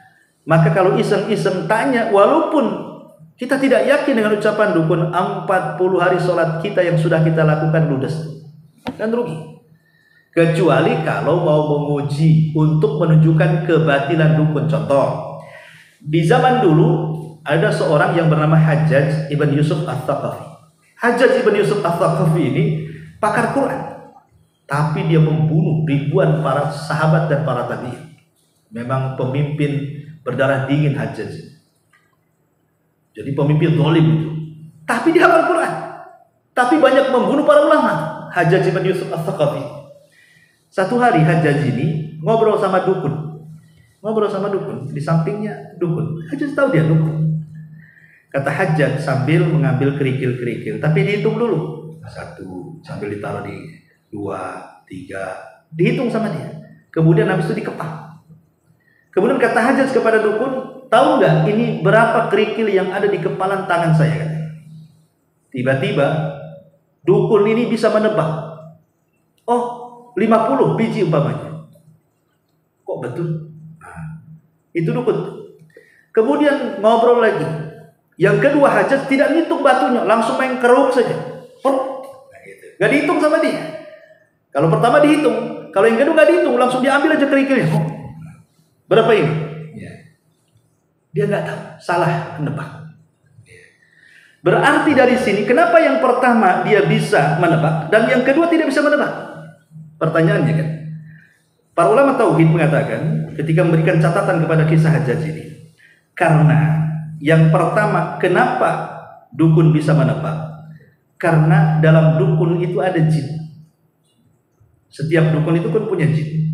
Maka kalau iseng-iseng tanya, walaupun Kita tidak yakin dengan ucapan dukun 40 hari sholat kita yang sudah kita lakukan ludes. Kan rugi. Kecuali kalau mau menguji untuk menunjukkan kebatilan dukun. Contoh, di zaman dulu ada seorang yang bernama Hajjaj ibn Yusuf Al-Thaqafi. Hajjaj ibn Yusuf Al-Thaqafi ini pakar Quran, tapi dia membunuh ribuan para sahabat dan para tabi'in. Memang pemimpin berdarah dingin Hajjaj. Jadi pemimpin zalim itu. Tapi dia hafal Quran. Tapi banyak membunuh para ulama. Hajjaj ibn Yusuf Al-Thaqafi. Satu hari Hajjaj ini ngobrol sama dukun. Di sampingnya dukun. Hajjaj tahu dia dukun. Kata Hajjaj sambil mengambil kerikil-kerikil, tapi dihitung dulu. 1 sambil ditaruh di 2, 3, dihitung sama dia. Kemudian habis itu dikepak. Kemudian kata Hajjaj kepada dukun, tahu nggak ini berapa kerikil yang ada di kepalan tangan saya? Tiba-tiba dukun ini bisa menebak. Oh, 50 biji umpamanya. Kok betul? Nah, itu dukun. Kemudian ngobrol lagi. Yang kedua Hajjaj tidak ngitung batunya, langsung main keruk saja. Gak dihitung sama dia. Kalau pertama dihitung, kalau yang kedua gak dihitung, langsung diambil aja kerikilnya. Berapa ini? Dia nggak tahu, salah menebak. Berarti dari sini, kenapa yang pertama dia bisa menebak dan yang kedua tidak bisa menebak? Pertanyaannya kan, para ulama tauhid mengatakan ketika memberikan catatan kepada kisah Hajjaj ini, karena yang pertama, kenapa dukun bisa menebak? Karena dalam dukun itu ada jin. Setiap dukun itu kan punya jin.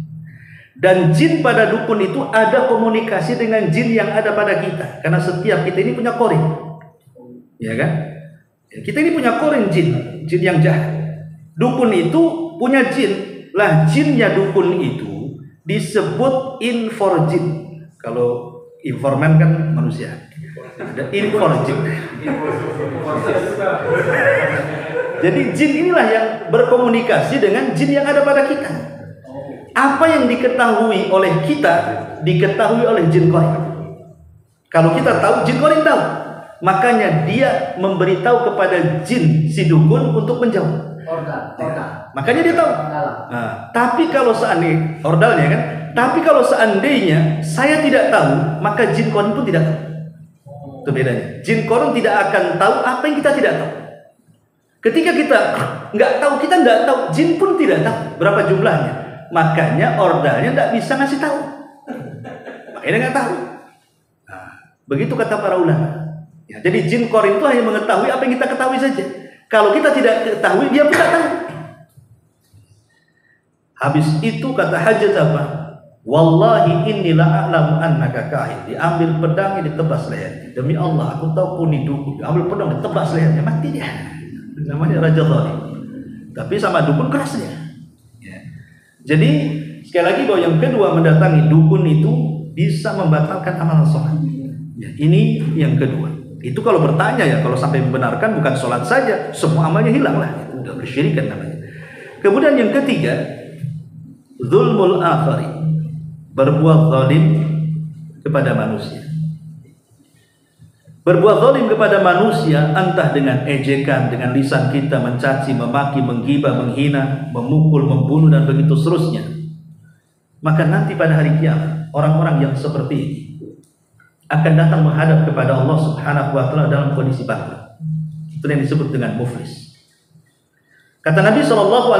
Dan jin pada dukun itu ada komunikasi dengan jin yang ada pada kita. Karena setiap kita ini punya korin. Ya kan? Kita ini punya korin jin yang jahat. Dukun itu punya jin. Lah jinnya dukun itu disebut inforjin. Kalau informan kan manusia. Ada inforjin. Jadi jin inilah yang berkomunikasi dengan jin yang ada pada kita. Apa yang diketahui oleh kita diketahui oleh jin korin. Kalau kita tahu, jin korin tahu. Makanya dia memberitahu kepada jin si dukun untuk menjauh. Makanya dia tahu. Nah, tapi kalau seandainya ordalnya kan, tapi kalau seandainya saya tidak tahu, maka jin korin pun tidak tahu. Itu bedanya. Jin korin tidak akan tahu apa yang kita tidak tahu. Ketika kita nggak tahu, kita nggak tahu, jin pun tidak tahu berapa jumlahnya. Makanya ordalnya nggak bisa ngasih tahu. Makanya nggak tahu. Nah, begitu kata para ulama. Ya, jadi jin korin itu hanya mengetahui apa yang kita ketahui saja. Kalau kita tidak ketahui, dia pun tidak tahu. Habis itu kata Hajjaj apa? Wallahi inni la'alamu annaka kahin. Diambil pedangnya, ditebas lehernya. Demi Allah, aku tahu kau ni dukun. Diambil pedang, ditebas lehernya, mati dia. Namanya Raja Zalim. Tapi sama dukun kerasnya. Ya. Jadi sekali lagi bahwa yang kedua, mendatangi dukun itu bisa membatalkan amalan sholat. Ya, ini yang kedua. Itu kalau bertanya ya, kalau sampai membenarkan bukan sholat saja, semua amalnya hilang lah. Itu udah bersyirikan namanya. Kemudian yang ketiga, zulmul akhari, berbuat zalim kepada manusia. Berbuat zalim kepada manusia entah dengan ejekan, dengan lisan kita mencaci, memaki, menggibah, menghina, memukul, membunuh dan begitu seterusnya. Maka nanti pada hari kiamat orang-orang yang seperti ini akan datang menghadap kepada Allah Subhanahu wa taala dalam kondisi bangkrut. Itu yang disebut dengan muflis. Kata Nabi SAW,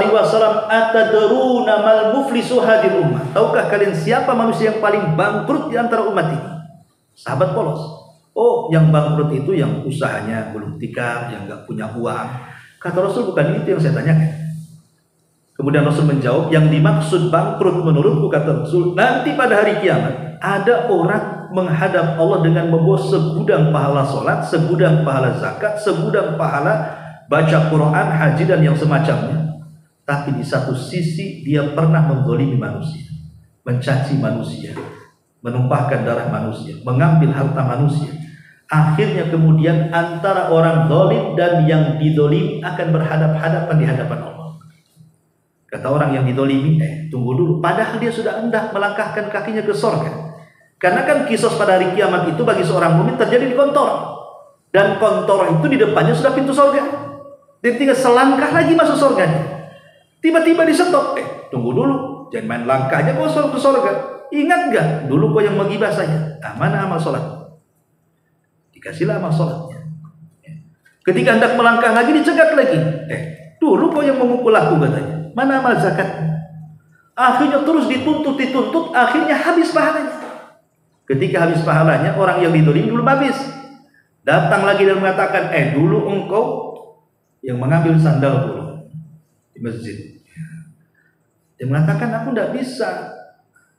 atadruna mal muflisu hadil ummah. Tahukah kalian siapa manusia yang paling bangkrut di antara umat ini? Sahabat polos. Oh, yang bangkrut itu yang usahanya gulung tikar, yang nggak punya uang. Kata Rasul, bukan itu yang saya tanyakan. Kemudian Rasul menjawab, yang dimaksud bangkrut menurutku, kata Rasul, nanti pada hari kiamat ada orang menghadap Allah dengan membawa segudang pahala sholat, segudang pahala zakat, segudang pahala baca Quran, haji dan yang semacamnya. Tapi di satu sisi dia pernah menzalimi manusia, mencaci manusia, menumpahkan darah manusia, mengambil harta manusia. Akhirnya kemudian antara orang zalim dan yang dizalimi akan berhadap-hadapan di hadapan Allah. Kata orang yang dizalimi, tunggu dulu, padahal dia sudah hendak melangkahkan kakinya ke surga. Karena kan kisos pada hari kiamat itu bagi seorang mukmin terjadi di kantor. Dan kontoroh itu di depannya sudah pintu surga. Dan tinggal selangkah lagi masuk surga. Tiba-tiba di stop. Tunggu dulu. Jangan main langkah aja kau ke surga. Ingat gak? Dulu kau yang menggibah saya. Mana amal sholat? Dikasihlah amal sholatnya. Ketika hendak melangkah lagi dicegat lagi. Dulu kau yang memukul aku katanya. Mana amal zakat? Akhirnya terus dituntut. Akhirnya habis pahalanya. Ketika habis pahalanya, orang yang didolimi belum habis. Datang lagi dan mengatakan, dulu engkau yang mengambil sandal dulu di masjid. Dia mengatakan, aku tidak bisa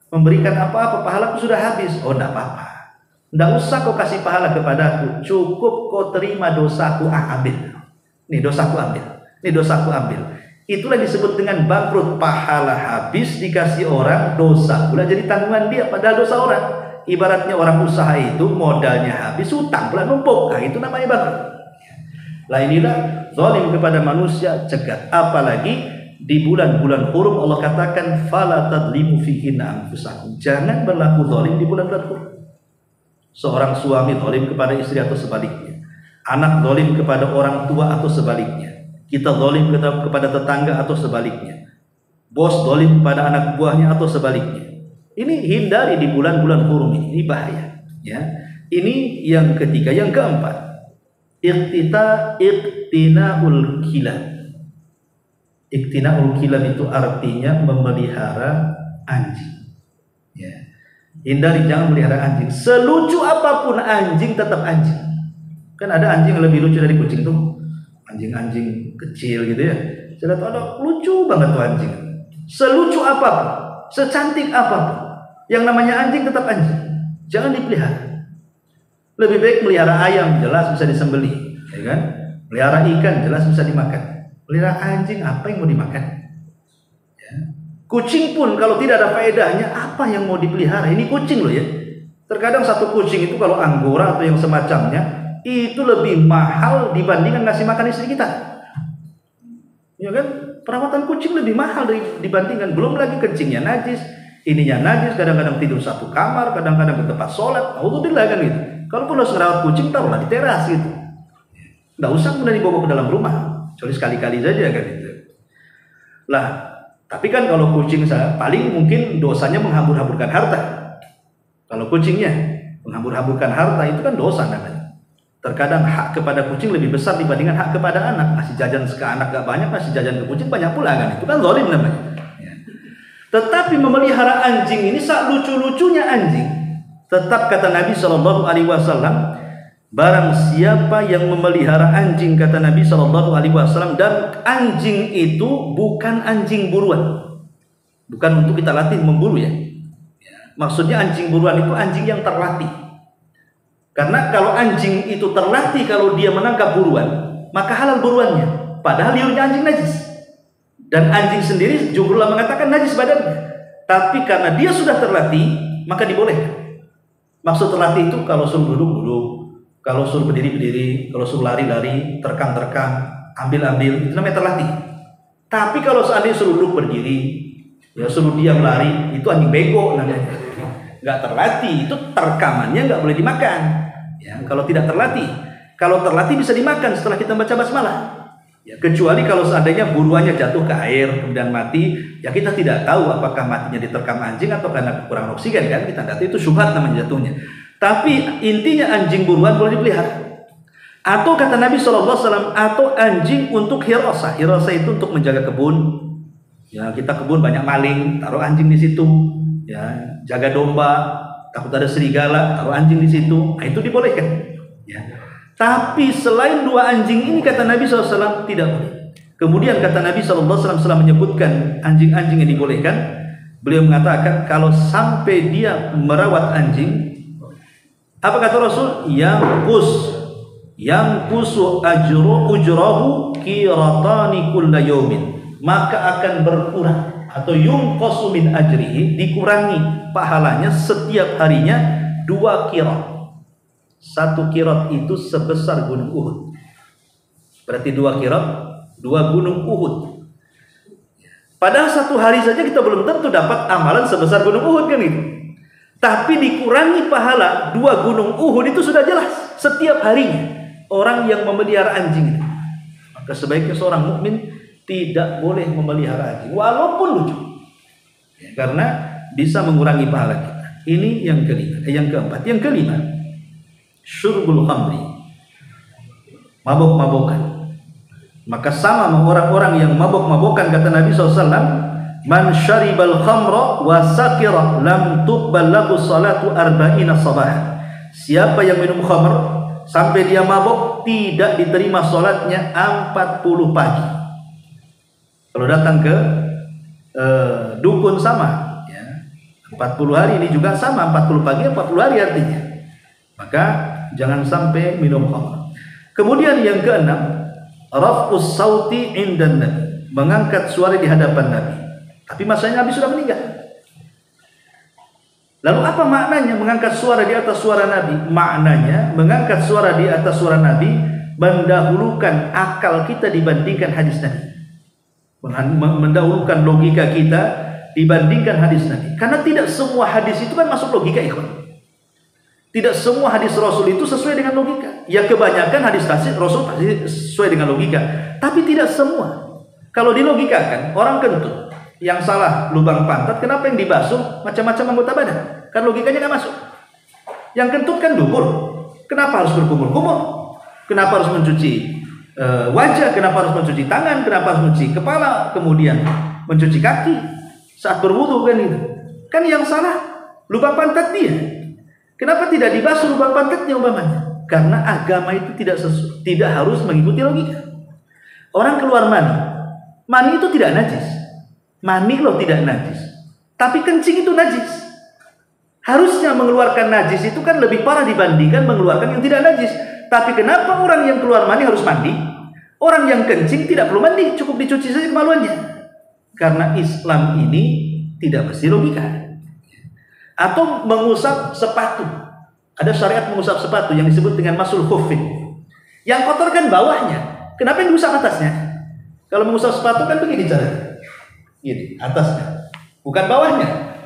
memberikan apa-apa, pahalaku sudah habis. Oh, tidak apa-apa. Tidak usah kau kasih pahala kepadaku. Cukup kau terima dosaku, ambil. Nih dosaku ambil. Nih dosaku ambil. Itulah disebut dengan bangkrut. Pahala habis dikasih orang, dosa pula jadi tanggungan dia, padahal dosa orang. Ibaratnya orang usaha itu modalnya habis, utang pula numpuk. Nah, itu namanya bangkrut. Lah inilah zalim kepada manusia, cegat. Apalagi di bulan-bulan hurum Allah katakan fala tadlimu fihinna anfusakum. Jangan berlaku zalim di bulan-bulan hurum. Seorang suami zalim kepada istri atau sebaliknya. Anak zalim kepada orang tua atau sebaliknya. Kita zalim kepada tetangga atau sebaliknya. Bos zalim kepada anak buahnya atau sebaliknya. Ini hindari di bulan-bulan hurum ini bahaya. Ya, ini yang ketiga. Yang keempat, iqtinaul kilab. Iqtinaul kilab itu artinya memelihara anjing. Ya, hindari, jangan melihara anjing. Selucu apapun anjing tetap anjing. Kan ada anjing yang lebih lucu dari kucing tuh. Anjing-anjing kecil gitu ya. Saya lihat ada lucu banget tuh anjing. Selucu apapun, secantik apapun, yang namanya anjing tetap anjing. Jangan dipelihara. Lebih baik melihara ayam, jelas bisa disembelih, ya kan? Melihara ikan, jelas bisa dimakan. Melihara anjing, apa yang mau dimakan? Ya. Kucing pun kalau tidak ada faedahnya, apa yang mau dipelihara? Ini kucing loh ya. Terkadang satu kucing itu kalau anggora atau yang semacamnya itu lebih mahal dibandingkan ngasih makan istri kita. Ya kan? Perawatan kucing lebih mahal dibandingkan, belum lagi kencingnya najis. Ininya najis, kadang-kadang tidur satu kamar, kadang-kadang ke tempat sholat. Alhamdulillah kan gitu. Kalau harus merawat kucing, taruhlah di teras gitu. Nggak usah kemudian dibawa ke dalam rumah, kecuali sekali-kali saja kan gitu. Lah, tapi kan kalau kucing paling mungkin dosanya menghambur-hamburkan harta. Kalau kucingnya menghambur-hamburkan harta itu kan dosa namanya. Terkadang hak kepada kucing lebih besar dibandingkan hak kepada anak. Ngasih jajan ke anak gak banyak, ngasih jajan ke kucing banyak pula kan. Itu kan zalim namanya. Tetapi memelihara anjing ini sak lucu-lucunya anjing. Tetap kata Nabi SAW, barang siapa yang memelihara anjing, kata Nabi SAW, dan anjing itu bukan anjing buruan. Bukan untuk kita latih memburu ya. Maksudnya anjing buruan itu anjing yang terlatih. Karena kalau anjing itu terlatih, kalau dia menangkap buruan, maka halal buruannya. Padahal liurnya anjing najis. Dan anjing sendiri Jumhurullah mengatakan najis badannya. Tapi karena dia sudah terlatih, maka dibolehkan. Maksud terlatih itu kalau suruh duduk-duduk, kalau suruh berdiri-berdiri, kalau suruh lari-lari, terkam-terkam, ambil-ambil, itu namanya terlatih. Tapi kalau seandainya suruh duduk berdiri, ya suruh diam lari, itu anjing bego namanya. Nggak terlatih, itu terkamannya nggak boleh dimakan. Ya, kalau tidak terlatih. Kalau terlatih bisa dimakan setelah kita baca basmalah. Ya, kecuali kalau seandainya buruannya jatuh ke air kemudian mati, ya kita tidak tahu apakah matinya diterkam anjing atau karena kurang oksigen kan, kita tidak tahu, itu syubhat namanya jatuhnya. Tapi intinya anjing buruan boleh dipelihara. Atau kata Nabi SAW, atau anjing untuk hirasah. Hirasah itu untuk menjaga kebun. Ya, kita kebun banyak maling, taruh anjing di situ. Ya, jaga domba, takut ada serigala, taruh anjing di situ. Nah, itu dibolehkan. Ya. Tapi selain dua anjing ini, kata Nabi SAW, tidak boleh. Kemudian kata Nabi SAW setelah menyebutkan anjing-anjing yang dibolehkan, beliau mengatakan kalau sampai dia merawat anjing, apa kata Rasul? Yangkusu ujrahu qiratani kulla yawmin, maka akan berkurang atau yunqasu min ajrihi, dikurangi pahalanya setiap harinya 2 qirat. 1 qirat itu sebesar gunung Uhud. Berarti 2 qirat 2 gunung Uhud. Padahal 1 hari saja kita belum tentu dapat amalan sebesar gunung Uhud kan itu. Tapi dikurangi pahala 2 gunung Uhud itu sudah jelas setiap harinya. orang yang memelihara anjing. Maka sebaiknya seorang mukmin tidak boleh memelihara anjing walaupun lucu. Karena bisa mengurangi pahala kita. Ini yang kelima, yang keempat. Yang kelima, syurbul khamri, mabok-mabokan. Maka sama orang-orang yang mabok-mabokan, kata Nabi SAW, man syaribal khamra wa sakira lam tuqbal lahu salatu arba'ina sabahan. Siapa yang minum khamr sampai dia mabok, tidak diterima salatnya 40 pagi. Kalau datang ke dukun sama, 40 hari ini juga sama, 40 pagi 40 hari artinya. Maka jangan sampai minum khamr. Kemudian yang keenam, raf'us sauti indan nabi, mengangkat suara di hadapan Nabi. Tapi masanya Nabi sudah meninggal. Lalu apa maknanya mengangkat suara di atas suara Nabi? Maknanya mengangkat suara di atas suara Nabi mendahulukan akal kita dibandingkan hadis Nabi. Mendahulukan logika kita dibandingkan hadis Nabi. Karena tidak semua hadis itu kan masuk logika, ikhwan. Tidak semua hadis Rasul itu sesuai dengan logika. Ya kebanyakan hadis Rasul pasti sesuai dengan logika, tapi tidak semua. Kalau dilogikakan, orang kentut yang salah lubang pantat, kenapa yang dibasuh macam-macam anggota badan? Kan logikanya nggak masuk. Yang kentut kan dubur, kenapa harus berkumur-kumur? Kenapa harus mencuci wajah? Kenapa harus mencuci tangan? Kenapa harus mencuci kepala? Kemudian mencuci kaki saat berwudu, kan itu? Kan yang salah lubang pantat dia. Kenapa tidak dibasuh lubang pantatnya umpamanya? Karena agama itu tidak harus mengikuti logika. Orang keluar mani itu tidak najis. Mani loh tidak najis. Tapi kencing itu najis. Harusnya mengeluarkan najis itu kan lebih parah dibandingkan mengeluarkan yang tidak najis. Tapi kenapa orang yang keluar mani harus mandi? Orang yang kencing tidak perlu mandi, cukup dicuci saja kemaluannya. Karena Islam ini tidak mesti logika. Atau mengusap sepatu. Ada syariat mengusap sepatu yang disebut dengan masul khufin. Yang kotor kan bawahnya. Kenapa yang diusap atasnya? Kalau mengusap sepatu kan begini caranya. Gini, atasnya. Bukan bawahnya.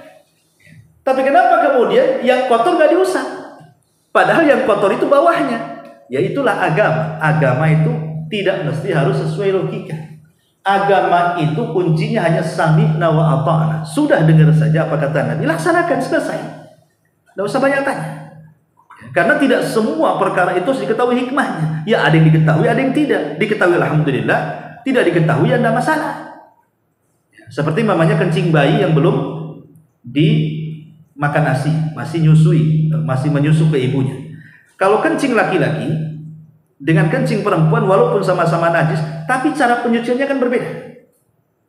Tapi kenapa kemudian yang kotor nggak diusap? Padahal yang kotor itu bawahnya. Yaitulah agama. Agama itu tidak mesti harus sesuai logika. Agama itu kuncinya hanya sami'na wa ata'na. Sudah dengar saja apa kata Nabi, laksanakan, selesai. Tidak usah banyak tanya. Karena tidak semua perkara itu diketahui hikmahnya. Ya ada yang diketahui, ada yang tidak. Diketahui alhamdulillah, tidak diketahui ya tidak masalah. Seperti mamanya kencing bayi yang belum dimakan nasi, masih nyusui, masih menyusu ke ibunya. Kalau kencing laki-laki dengan kencing perempuan walaupun sama-sama najis, tapi cara penyuciannya kan berbeda.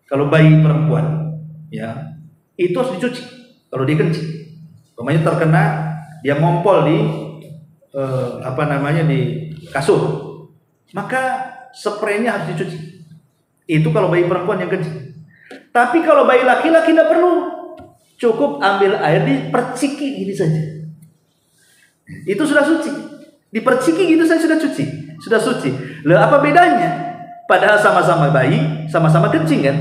Kalau bayi perempuan, ya itu harus dicuci. Kalau dia kencing, namanya terkena, dia ngompol di di kasur, maka spraynya harus dicuci. Itu kalau bayi perempuan yang kencing. Tapi kalau bayi laki-laki tidak perlu, cukup ambil air diperciki gini saja. Itu sudah suci. Diperciki gitu saya sudah cuci. Sudah suci. Lah apa bedanya? Padahal sama-sama bayi, sama-sama kencing kan?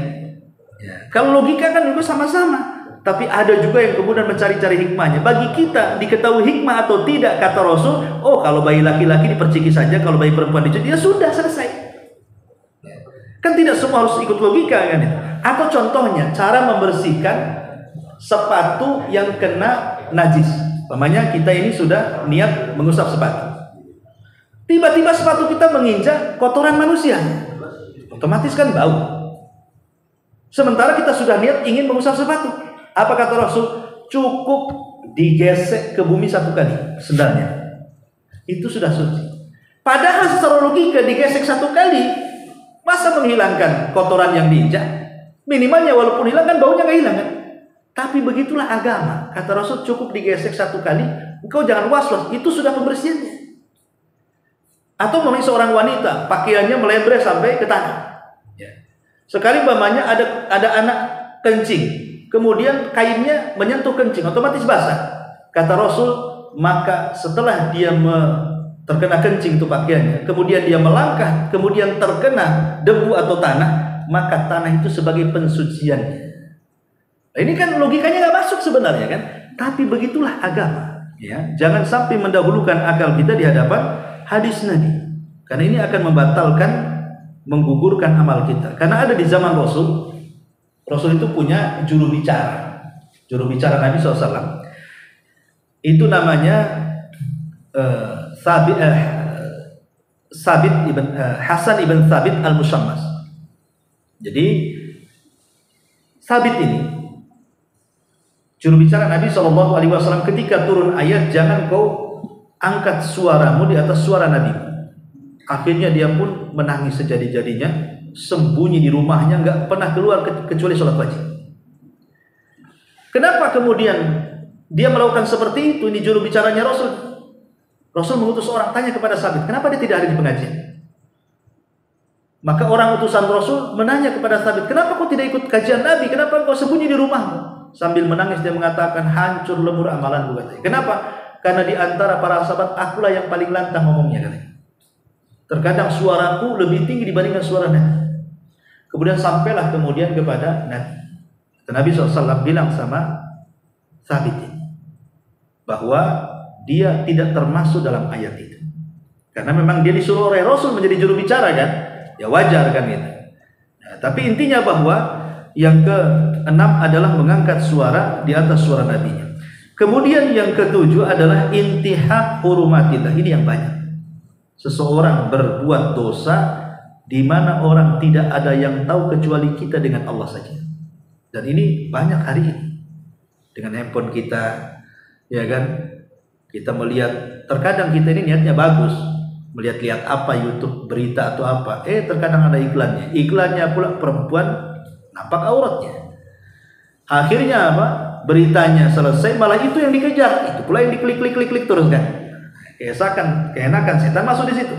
Ya. Kalau logika kan juga sama-sama. Tapi ada juga yang kemudian mencari-cari hikmahnya. Bagi kita diketahui hikmah atau tidak, kata Rasul, oh kalau bayi laki-laki diperciki saja, kalau bayi perempuan dicuci, ya sudah selesai. Kan tidak semua harus ikut logika kan? Atau contohnya cara membersihkan sepatu yang kena najis. Namanya kita ini sudah niat mengusap sepatu. Tiba-tiba sepatu kita menginjak kotoran manusia. Otomatis kan bau. Sementara kita sudah niat ingin mengusap sepatu. Apa kata Rasul? Cukup digesek ke bumi satu kali sendalnya. Itu sudah suci. Padahal secara logika digesek satu kali, masa menghilangkan kotoran yang diinjak? Minimalnya walaupun hilang kan baunya nggak hilang kan? Tapi begitulah agama. Kata Rasul cukup digesek satu kali. Engkau jangan was-was. Itu sudah pembersihannya. Atau memang seorang wanita pakaiannya melebar sampai ke tanah. Ya. Sekali umpamanya ada anak kencing, kemudian kainnya menyentuh kencing, otomatis basah. Kata Rasul, maka setelah dia terkena kencing itu pakaiannya, kemudian dia melangkah, kemudian terkena debu atau tanah, maka tanah itu sebagai pensuciannya. Nah, ini kan logikanya nggak masuk sebenarnya kan? Tapi begitulah agama. Ya, jangan sampai mendahulukan akal kita di hadapan hadis Nabi. Karena ini akan membatalkan, menggugurkan amal kita. Karena ada di zaman Rasul, Rasul itu punya juru bicara. Juru bicara Nabi SAW itu namanya Hasan ibn Thabit al-Musammas. Jadi Thabit ini juru bicara Nabi SAW ketika turun ayat jangan kau angkat suaramu di atas suara Nabi. Akhirnya dia pun menangis sejadi-jadinya, sembunyi di rumahnya, nggak pernah keluar kecuali sholat wajib. Kenapa kemudian dia melakukan seperti itu? Ini juru bicaranya Rasul. Rasul mengutus orang, tanya kepada Thabit, kenapa dia tidak ada di pengajian? Maka orang utusan Rasul menanya kepada Thabit, kenapa kau tidak ikut kajian Nabi? Kenapa kau sembunyi di rumahmu? Sambil menangis dia mengatakan, hancur lebur amalanku katanya. Kenapa? Karena di antara para sahabat akulah yang paling lantang ngomongnya katanya. Terkadang suaraku lebih tinggi dibandingkan suara Nabi. Kemudian sampailah kemudian kepada Nabi. Nabi SAW bilang sama Thabit bahwa dia tidak termasuk dalam ayat itu. Karena memang dia disuruh oleh Rasul menjadi juru bicara kan. Ya wajar kan itu. Nah, tapi intinya bahwa yang keenam adalah mengangkat suara di atas suara Nabi-nya. Kemudian yang ketujuh adalah intihak hurumatillah. Ini yang banyak. Seseorang berbuat dosa di mana orang tidak ada yang tahu kecuali kita dengan Allah saja. Dan ini banyak hari ini. Dengan handphone kita, ya kan? Kita melihat, terkadang kita ini niatnya bagus, melihat-lihat apa YouTube, berita atau apa. Terkadang ada iklannya. Iklannya pula perempuan nampak auratnya. Akhirnya apa? Beritanya selesai, malah itu yang dikejar. Itu pula yang diklik terus kan. Keenakan setan masuk di situ.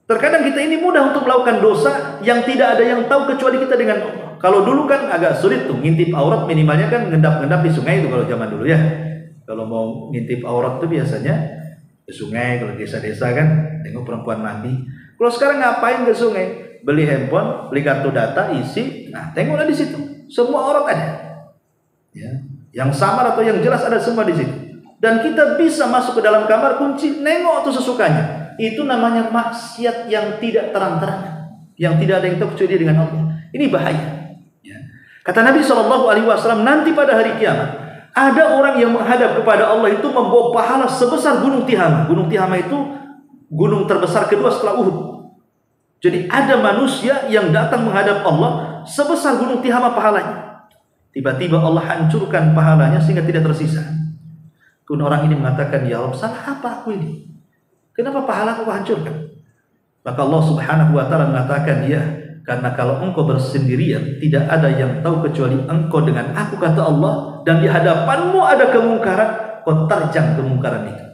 Terkadang kita ini mudah untuk melakukan dosa yang tidak ada yang tahu kecuali kita dengan Allah. Kalau dulu kan agak sulit tuh ngintip aurat, minimalnya kan ngendap-ngendap di sungai itu kalau zaman dulu ya. Kalau mau ngintip aurat tuh biasanya ke sungai, kalau desa-desa kan tengok perempuan mandi. Kalau sekarang ngapain ke sungai? Beli handphone, beli kartu data, isi, nah tengoklah di situ. Semua aurat ada. Ya, yang samar atau yang jelas ada semua di situ. Dan kita bisa masuk ke dalam kamar, kunci, nengok tuh sesukanya. Itu namanya maksiat yang tidak terang-terangan, yang tidak ada yang tahu kecuali dengan Allah. Ini bahaya. Ya. Kata Nabi SAW, nanti pada hari kiamat ada orang yang menghadap kepada Allah itu membawa pahala sebesar gunung Tihama. Gunung Tihama itu gunung terbesar kedua setelah Uhud. Jadi ada manusia yang datang menghadap Allah sebesar gunung Tihama pahalanya. Tiba-tiba Allah hancurkan pahalanya sehingga tidak tersisa. Kemudian orang ini mengatakan, ya Allah, salah apa aku ini? Kenapa pahala aku hancurkan? Maka Allah Subhanahu wa ta'ala mengatakan, ya, karena kalau engkau bersendirian, tidak ada yang tahu kecuali engkau dengan aku, kata Allah, dan di hadapanmu ada kemungkaran, kau terjang kemungkaran itu.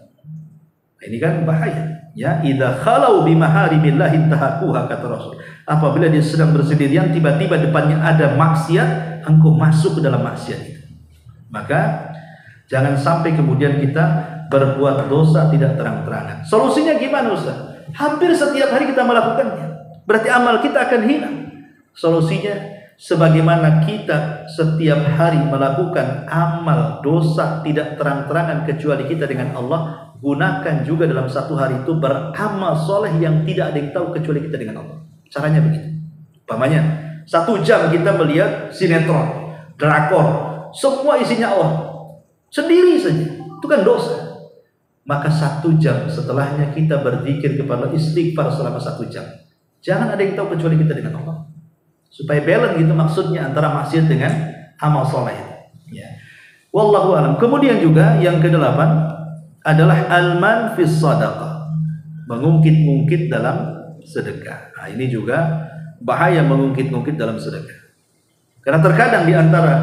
Nah, ini kan bahaya. Ya, idza khalau bimaharimillahi tahaquha, kata Rasul. Apabila dia sedang bersendirian, tiba-tiba depannya ada maksiat, engkau masuk ke dalam maksiat itu. Maka jangan sampai kemudian kita berbuat dosa tidak terang-terangan. Solusinya gimana, Ustaz? Hampir setiap hari kita melakukannya. Berarti amal kita akan hilang. Solusinya sebagaimana kita setiap hari melakukan amal dosa tidak terang-terangan kecuali kita dengan Allah, gunakan juga dalam satu hari itu beramal soleh yang tidak ada yang tahu kecuali kita dengan Allah. Caranya begitu. Umpamanya 1 jam kita melihat sinetron, drakor, semua isinya Allah, sendiri saja, itu kan dosa. Maka 1 jam setelahnya kita berzikir kepada istighfar selama 1 jam. Jangan ada yang tahu kecuali kita dengan Allah. Supaya balance gitu maksudnya antara maksiat dengan amal soleh. Ya. Wallahu a'lam. Kemudian juga yang ke-8 adalah alman fis sadaqah. Mengungkit-ungkit dalam sedekah. Nah, ini juga bahaya mengungkit-ungkit dalam sedekah. Karena terkadang di antara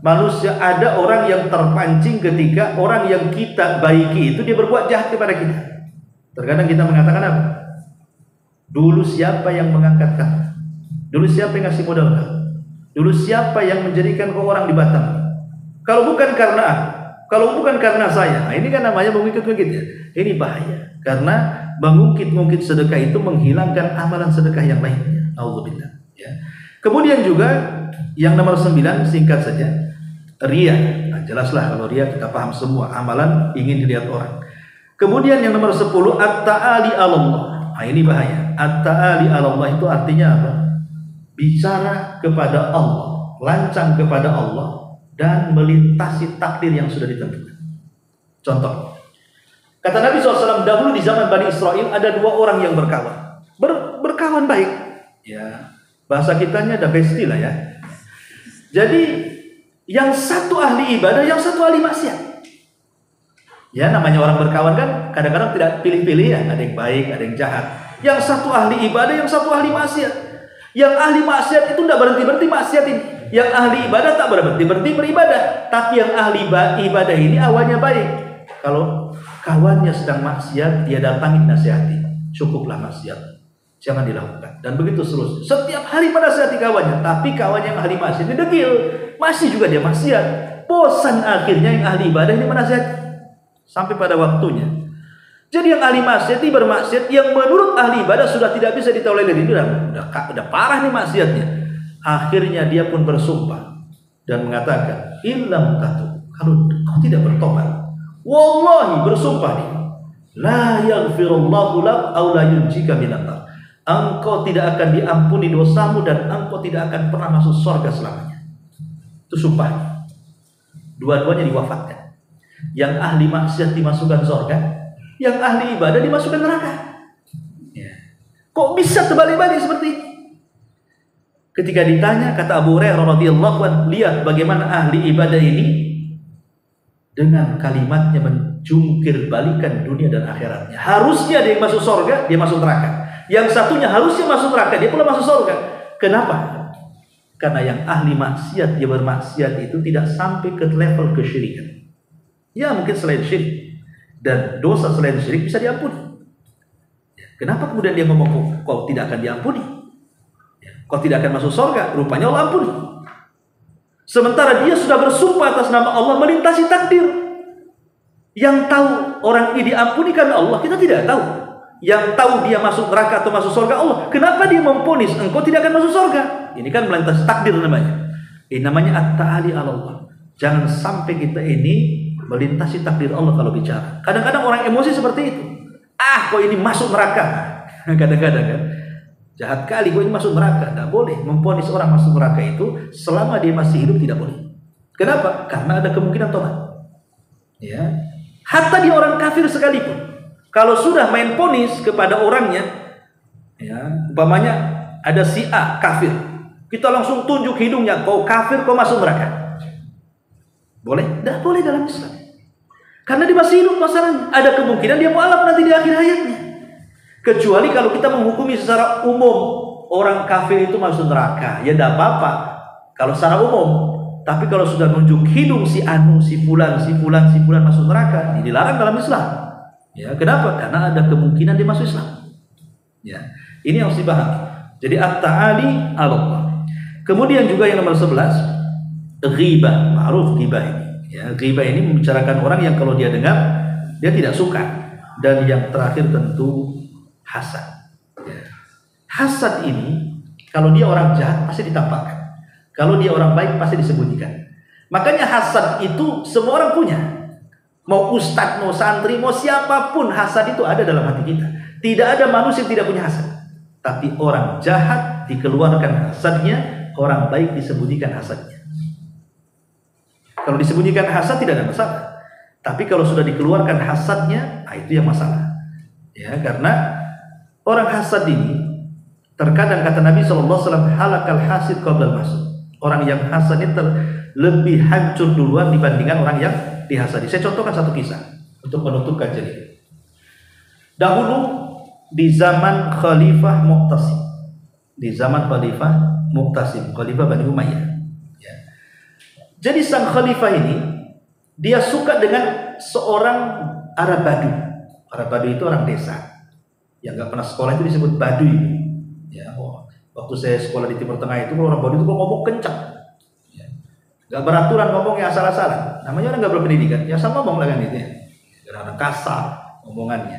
manusia ada orang yang terpancing ketika orang yang kita baiki itu dia berbuat jahat kepada kita. Terkadang kita mengatakan apa? Dulu siapa yang mengangkat kamu? Dulu siapa yang ngasih modal kamu? Dulu siapa yang menjadikan kau orang di Batam? Kalau bukan karena aku, kalau bukan karena saya. Nah, ini kan namanya mengungkit-ungkit ya. Ini bahaya. Karena mengungkit-ungkit sedekah itu menghilangkan amalan sedekah yang lainnya. Alhamdulillah. Ya. Kemudian juga yang nomor 9 singkat saja. Ria. Nah, jelaslah kalau ria kita paham semua. Amalan ingin dilihat orang. Kemudian yang nomor 10 at-ta'ali Allah. Nah, ini bahaya. At-ta'ali 'ala Allah itu artinya apa? Bicara kepada Allah, lancang kepada Allah, dan melintasi takdir yang sudah ditentukan. Contoh, kata Nabi SAW, dahulu di zaman Bani Israel ada dua orang yang berkawan. Berkawan baik. Ya, bahasa kitanya ada bestie lah ya. Jadi yang satu ahli ibadah, yang satu ahli maksiat. Ya, namanya orang berkawan kan kadang-kadang tidak pilih-pilih ya, ada yang baik, ada yang jahat. Yang satu ahli ibadah, yang satu ahli maksiat. Yang ahli maksiat itu tidak berhenti-berhenti maksiat ini. Yang ahli ibadah tak berhenti-berhenti beribadah. Tapi yang ahli ibadah ini awalnya baik. Kalau kawannya sedang maksiat, dia datangi nasihati. Cukuplah maksiat, jangan dilakukan. Dan begitu seterusnya. Setiap hari menasihati kawannya. Tapi kawannya yang ahli maksiat ini degil, masih juga dia maksiat. Bosan akhirnya yang ahli ibadah ini menasihati. Sampai pada waktunya. Jadi yang ahli maksiat ini bermaksiat yang menurut ahli ibadah sudah tidak bisa ditolerir. Ini udah parah nih maksiatnya. Akhirnya dia pun bersumpah dan mengatakan, "Illam tatu," kalau kau tidak bertobat, wallahi bersumpah nih, la yaghfirullahu lak aw la yunjika minan nar. Engkau tidak akan diampuni dosamu dan engkau tidak akan pernah masuk surga selamanya. Itu sumpah. Dua-duanya diwafatkan. Yang ahli maksiat dimasukkan surga, yang ahli ibadah dimasukkan neraka. Ya. Kok bisa terbalik-balik seperti ini? Ketika ditanya, kata Abu Hurairah radhiyallahu anhu, lihat bagaimana ahli ibadah ini dengan kalimatnya menjungkir balikan dunia dan akhiratnya. Harusnya dia masuk surga, dia masuk neraka. Yang satunya harusnya masuk neraka, dia pula masuk surga. Kenapa? Karena yang ahli maksiat, dia bermaksiat itu tidak sampai ke level kesyirikan. Ya mungkin selain syirik, dan dosa selain syirik bisa diampuni. Kenapa kemudian dia ngomong kau tidak akan diampuni? Kau tidak akan masuk surga, rupanya Allah ampuni. Sementara dia sudah bersumpah atas nama Allah melintasi takdir. Yang tahu orang ini diampuni karena Allah, kita tidak tahu. Yang tahu dia masuk neraka atau masuk surga Allah. Kenapa dia memponis engkau tidak akan masuk surga? Ini kan melintasi takdir namanya. Ini namanya at-ta'ali 'ala Allah. Jangan sampai kita ini melintasi takdir Allah kalau bicara. Kadang-kadang orang emosi seperti itu. Ah, kok ini masuk neraka. Kadang-kadang kan. Jahat kali kok ini masuk neraka. Tidak boleh memponis orang masuk neraka itu selama dia masih hidup, tidak boleh. Kenapa? Karena ada kemungkinan tobat. Ya. Hatta dia orang kafir sekalipun, kalau sudah main ponis kepada orangnya, ya, umpamanya ada si A kafir, kita langsung tunjuk hidungnya, kau kafir, kau masuk neraka. Boleh? Tidak boleh dalam Islam. Karena dia masih hidup masalahnya. Ada kemungkinan dia mu'alaf nanti di akhir hayatnya. Kecuali kalau kita menghukumi secara umum, orang kafir itu masuk neraka, ya tidak apa-apa kalau secara umum. Tapi kalau sudah nunjuk hidung si anu, si fulan masuk neraka, ini dilarang dalam Islam. Ya, kenapa? Karena ada kemungkinan dia masuk Islam. Ya, ini yang harus dipahami. Jadi at-ta'ali 'ala Allah. Kemudian juga yang nomor 11, ghibah, ma'ruf ghibah ini. Ya, ghibah ini membicarakan orang yang kalau dia dengar dia tidak suka. Dan yang terakhir tentu hasad. Ya. Hasad ini kalau dia orang jahat pasti ditampakkan. Kalau dia orang baik pasti disembunyikan. Makanya hasad itu semua orang punya. Mau ustadz, mau santri, mau siapapun, hasad itu ada dalam hati kita. Tidak ada manusia yang tidak punya hasad. Tapi orang jahat dikeluarkan hasadnya, orang baik disembunyikan hasadnya. Kalau disembunyikan hasad tidak ada masalah. Tapi kalau sudah dikeluarkan hasadnya, nah itu yang masalah. Ya, karena orang hasad ini terkadang kata Nabi SAW, halakal hasid qabla al-mahsud. Orang yang hasad ini lebih hancur duluan dibandingkan orang yang dihasadi. Saya contohkan satu kisah untuk menutup kajian ini. Dahulu di zaman Khalifah Mu'tasim, Khalifah Bani Umayyah. Ya. Jadi sang Khalifah ini dia suka dengan seorang Arab Badu. Arab Badu itu orang desa yang nggak pernah sekolah itu disebut Baduy. Ya, waktu saya sekolah di Timur Tengah itu orang Baduy itu ngomong kencang. Gak beraturan ngomongnya asal-asalan. Namanya orang gak berpendidikan. Ya sama ngomong lah kan itu ya. Orang kasar ngomongannya.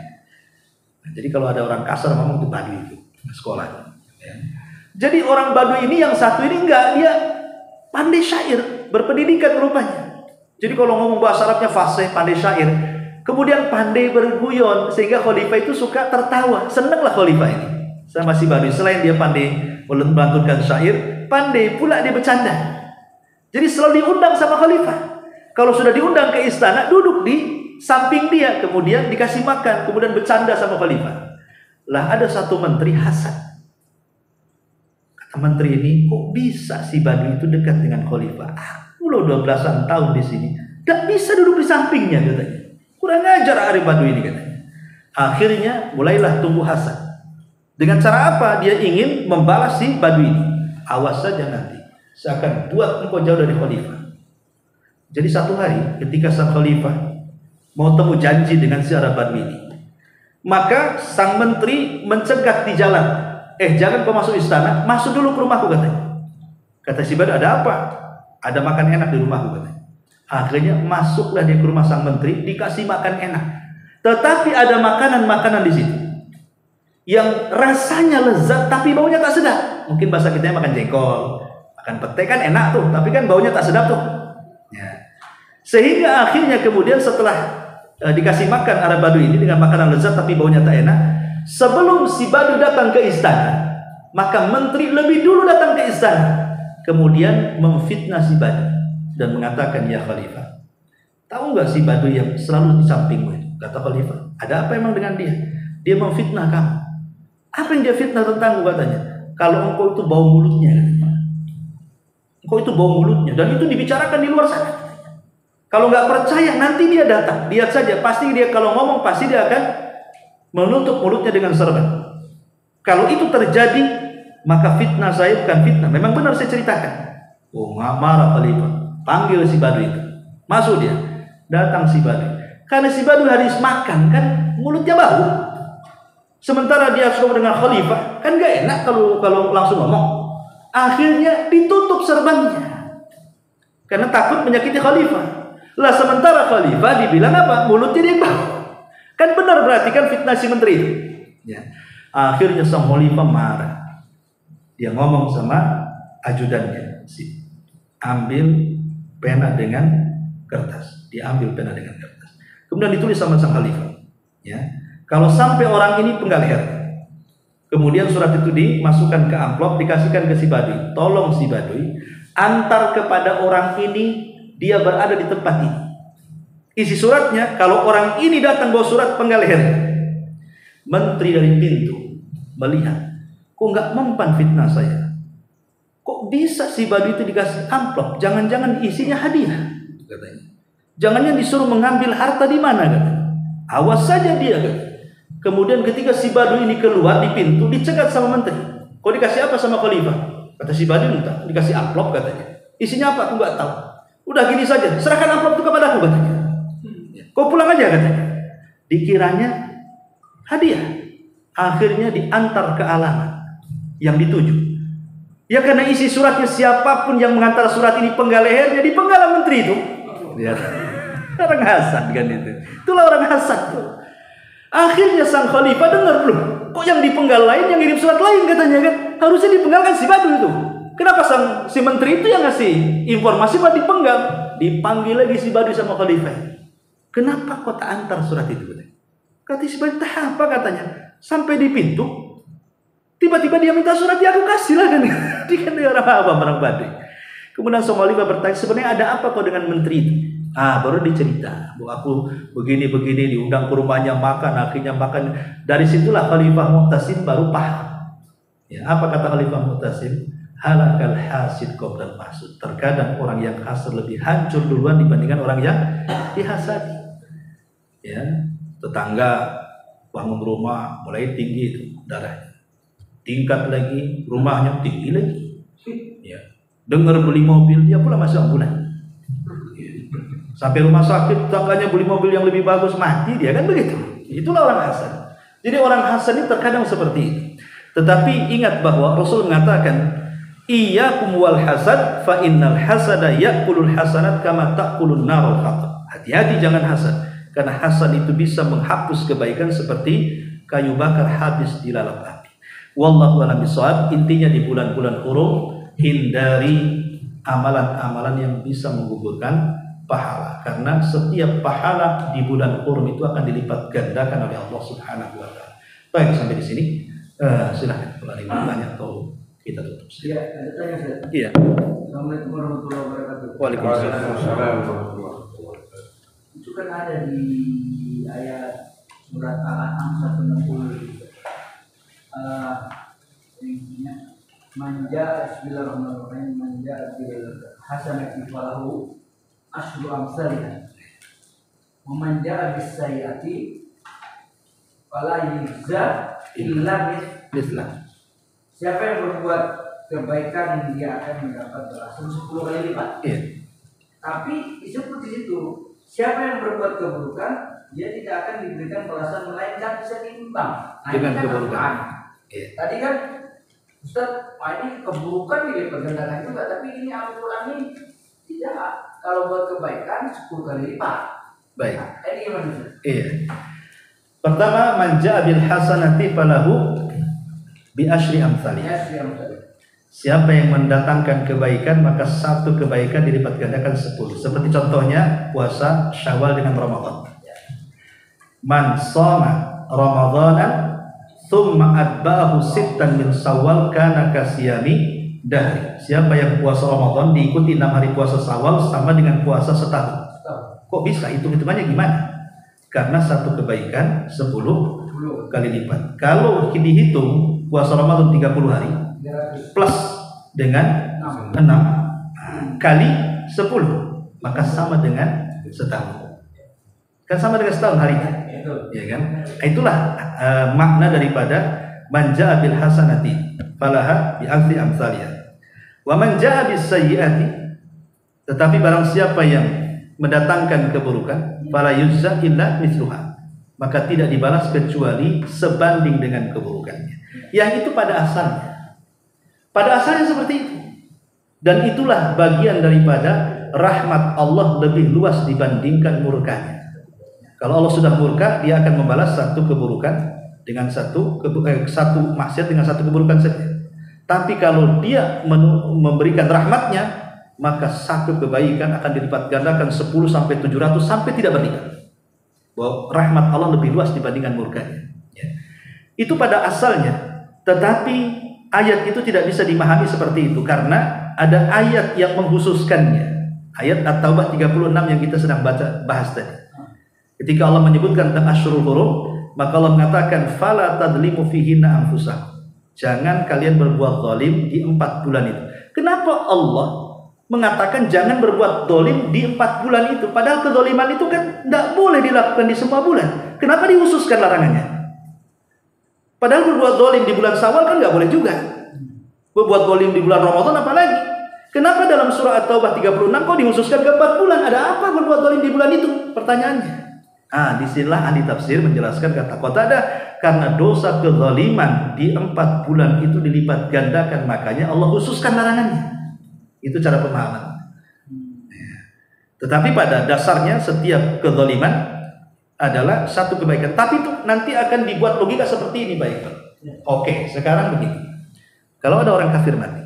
Nah, jadi kalau ada orang kasar ngomong itu Baduy itu sekolah. Ya. Jadi orang Baduy ini yang satu ini enggak, dia pandai syair, berpendidikan rupanya. Jadi kalau ngomong bahasa Arabnya fasih, pandai syair. Kemudian pandai berguyon sehingga khalifah itu suka tertawa. Senanglah khalifah ini sama si Badui. Selain dia pandai melantunkan syair, pandai pula dia bercanda. Jadi selalu diundang sama khalifah. Kalau sudah diundang ke istana, duduk di samping dia, kemudian dikasih makan, kemudian bercanda sama khalifah. Lah ada satu menteri hasad. Kata menteri ini, kok bisa si Badui itu dekat dengan khalifah? Aku loh 12-an tahun di sini, gak bisa duduk di sampingnya katanya. Kurang ajar Arif Badui ini katanya. Akhirnya mulailah tumbuh hasad. Dengan cara apa? Dia ingin membalas si Badui ini. Awas saja nanti, saya akan buat engkau jauh dari khalifah. Jadi satu hari ketika sang khalifah mau temu janji dengan si Arif Badui ini, maka sang menteri mencegat di jalan. Jangan kau masuk istana, masuk dulu ke rumahku katanya. Kata si Badui, ada apa? Ada makan enak di rumahku katanya. Akhirnya masuklah dia ke rumah sang menteri, dikasih makan enak. Tetapi ada makanan-makanan di situ yang rasanya lezat tapi baunya tak sedap. Mungkin bahasa kita makan jengkol, makan pete kan enak tuh, tapi kan baunya tak sedap tuh. Ya. Sehingga akhirnya kemudian setelah dikasih makan Arab Badui ini dengan makanan lezat tapi baunya tak enak, sebelum si Badui datang ke istana, maka menteri lebih dulu datang ke istana, kemudian memfitnah si Badui dan mengatakan, ya khalifah, tahu nggak si Badui yang selalu di sampingmu itu? Kata khalifah, ada apa emang dengan dia? Dia memfitnah kamu. Apa yang dia fitnah tentangmu katanya? Kalau engkau itu bau mulutnya, engkau itu bau mulutnya, dan itu dibicarakan di luar sana. Kalau nggak percaya, nanti dia datang, lihat saja, pasti dia kalau ngomong pasti dia akan menutup mulutnya dengan serban. Kalau itu terjadi, maka fitnah saya bukan fitnah, memang benar saya ceritakan. Oh, marah khalifah, panggil si Badui itu, masuk dia, datang si Badui. Karena si Badui habis makan kan mulutnya bau. Sementara dia suka dengan khalifah, kan gak enak kalau langsung ngomong. Akhirnya ditutup serbannya karena takut menyakiti khalifah. Lah sementara khalifah dibilang apa? Mulutnya dia bau. Kan benar berarti kan fitnah si menteri itu. Ya. Akhirnya sang khalifah marah. Dia ngomong sama ajudannya, ambil pena dengan kertas. Diambil pena dengan kertas. Kemudian ditulis sama sang khalifah. Ya. Kalau sampai orang ini penggal leher, kemudian surat itu dimasukkan ke amplop, dikasihkan ke si Badui. Tolong si Badui antar kepada orang ini, dia berada di tempat ini. Isi suratnya, kalau orang ini datang bawa surat penggal leher. Menteri dari pintu melihat, kok nggak mempan fitnah saya? Kok bisa si Badui itu dikasih amplop? Jangan-jangan isinya hadiah, katanya. Jangan-jangan disuruh mengambil harta di mana, katanya. Awas saja dia, katanya. Kemudian ketika si Badui ini keluar di pintu, dicegat sama menteri. Kau dikasih apa sama khalifah? Kata si Badui, entah, dikasih amplop katanya. Isinya apa? Aku nggak tahu. Udah gini saja, serahkan amplop itu kepada aku katanya. Kau pulang aja katanya. Dikiranya hadiah. Akhirnya diantar ke alamat yang dituju. Ya karena isi suratnya siapapun yang mengantar surat ini penggal lehernya, dipenggal menteri itu. Ya. Orang hasad kan itu. Itulah orang hasad tuh. Akhirnya sang khalifah dengar belum? Kok yang dipenggal lain, yang ngirim surat lain katanya kan? Harusnya dipenggalkan si Badui itu. Kenapa si menteri itu yang ngasih informasi pak dipenggal? Dipanggil lagi si Badui sama khalifah. Kenapa kau tak antar surat itu? Kata si Badui, tak apa katanya. Sampai di pintu, tiba-tiba dia minta surat, ya aku kasih lah kan. Dia kan orang apa orang Badui. Kemudian sang khalifah bertanya, sebenarnya ada apa kau dengan menteri itu? Baru dicerita bahwa aku begini-begini, diundang ke rumahnya makan, akhirnya makan. Dari situlah Khalifah Mu'tasim baru paham. Ya, apa kata Khalifah Mu'tasim? Halakal hasid qabla al-mahsud. Terkadang orang yang hasad lebih hancur duluan dibandingkan orang yang dihasadi. Ya, tetangga bangun rumah mulai tinggi itu darahnya. Tingkat lagi, rumahnya tinggi lagi. Ya. Dengar beli mobil, dia pula masuk ambulan. Sampai rumah sakit, tetangganya beli mobil yang lebih bagus, mati dia kan begitu. Itulah orang hasad. Jadi orang hasad ini terkadang seperti itu. Tetapi ingat bahwa Rasul mengatakan, iyyakum wal hasad fa innal hasada ya'kulul hasanat kama ta'kulun narul hatab. Hati-hati jangan hasad, karena hasad itu bisa menghapus kebaikan seperti kayu bakar habis dilalap api. Wallahu a'lam bishawab. Intinya di bulan-bulan hurum hindari amalan-amalan yang bisa menggugurkan pahala, karena setiap pahala di bulan Hurum itu akan dilipat gandakan oleh Allah Subhanahu wa taala. Baik, sampai di sini. Silakan kalau ada yang bertanya atau kita tutup. Iya, ada tanya Ustaz. Iya. Assalamualaikum warahmatullahi wabarakatuh. Waalaikumsalam. Itu kan ada di ayat surat Al-An'am 160. Intinya manja bismillahirrahmanirrahim manja bil hasanati falahu asyru amsalha. Wa manja bis sayyiati fala yujza illa Islam. siapa yang berbuat kebaikan dia akan mendapat balasan 10 kali lipat. Iya. Tapi disebut di situ siapa yang berbuat keburukan dia tidak akan diberikan balasan melainkan setimpang Dengan keburukan. Iya. Tadi kan Ustaz, ini keburukan dilipat gandakan juga, tapi ini Al-Quran ini tidak. Kalau buat kebaikan 10 kali lipat. Baik. Nah, ini gimana Ustaz? Iya. Pertama, man ja'a bil hasanati falahu bi asyri amsalih. Siapa yang mendatangkan kebaikan maka satu kebaikan dilipat gandakan 10. Seperti contohnya puasa Syawal dengan Ramadan. Man shoma Ramadanan thumma atba'ahu sittan min Syawal kana kasiyami dahri. Siapa yang puasa Ramadan diikuti 6 hari puasa Syawal sama dengan puasa setahun. Kok bisa? Hitung-hitungannya gimana? Karena satu kebaikan 10 kali lipat. Kalau dihitung puasa Ramadan 30 hari plus dengan 6 kali 10 maka sama dengan setahun. Kan sama dengan setahun harinya. Ya kan? Itulah makna daripada man jaa bil hasanati falaha bi asyri amsalha. Wa man jaa bis sayyiati, tetapi barang siapa yang mendatangkan keburukan, fala yujza illa mithluha, maka tidak dibalas kecuali sebanding dengan keburukannya. Yang itu pada asalnya seperti itu. Dan itulah bagian daripada rahmat Allah lebih luas dibandingkan murkanya. Kalau Allah sudah murka, dia akan membalas satu keburukan dengan satu maksiat dengan satu keburukan saja. Tapi kalau dia memberikan rahmatnya, maka satu kebaikan akan dilipat gandakan 10 sampai 700 sampai tidak berhenti. Bahwa rahmat Allah lebih luas dibandingkan murkanya. Ya. Itu pada asalnya. Tetapi ayat itu tidak bisa dimahami seperti itu karena ada ayat yang mengkhususkannya. Ayat At-Taubah 36 yang kita sedang bahas tadi. Ketika Allah menyebutkan tentang Asyurul Hurum, maka Allah mengatakan fala tadlimu fihinna anfusakum. Jangan kalian berbuat zalim di 4 bulan itu. Kenapa Allah mengatakan jangan berbuat zalim di 4 bulan itu? Padahal kezaliman itu kan tidak boleh dilakukan di semua bulan. Kenapa dihususkan larangannya? Padahal berbuat zalim di bulan Syawal kan nggak boleh juga. Berbuat zalim di bulan Ramadan apalagi? Kenapa dalam surah At-Taubah 36 kok dihususkan ke 4 bulan? Ada apa berbuat zalim di bulan itu? Pertanyaannya. Disinilah ahli tafsir menjelaskan kata Qatadah, karena dosa kezaliman di 4 bulan itu dilipat gandakan, makanya Allah khususkan larangannya. Itu cara pemahaman. Tetapi pada dasarnya setiap kezaliman adalah satu kebaikan. Tapi itu nanti akan dibuat logika seperti ini, baik. Oke, sekarang begini. Kalau ada orang kafir mati,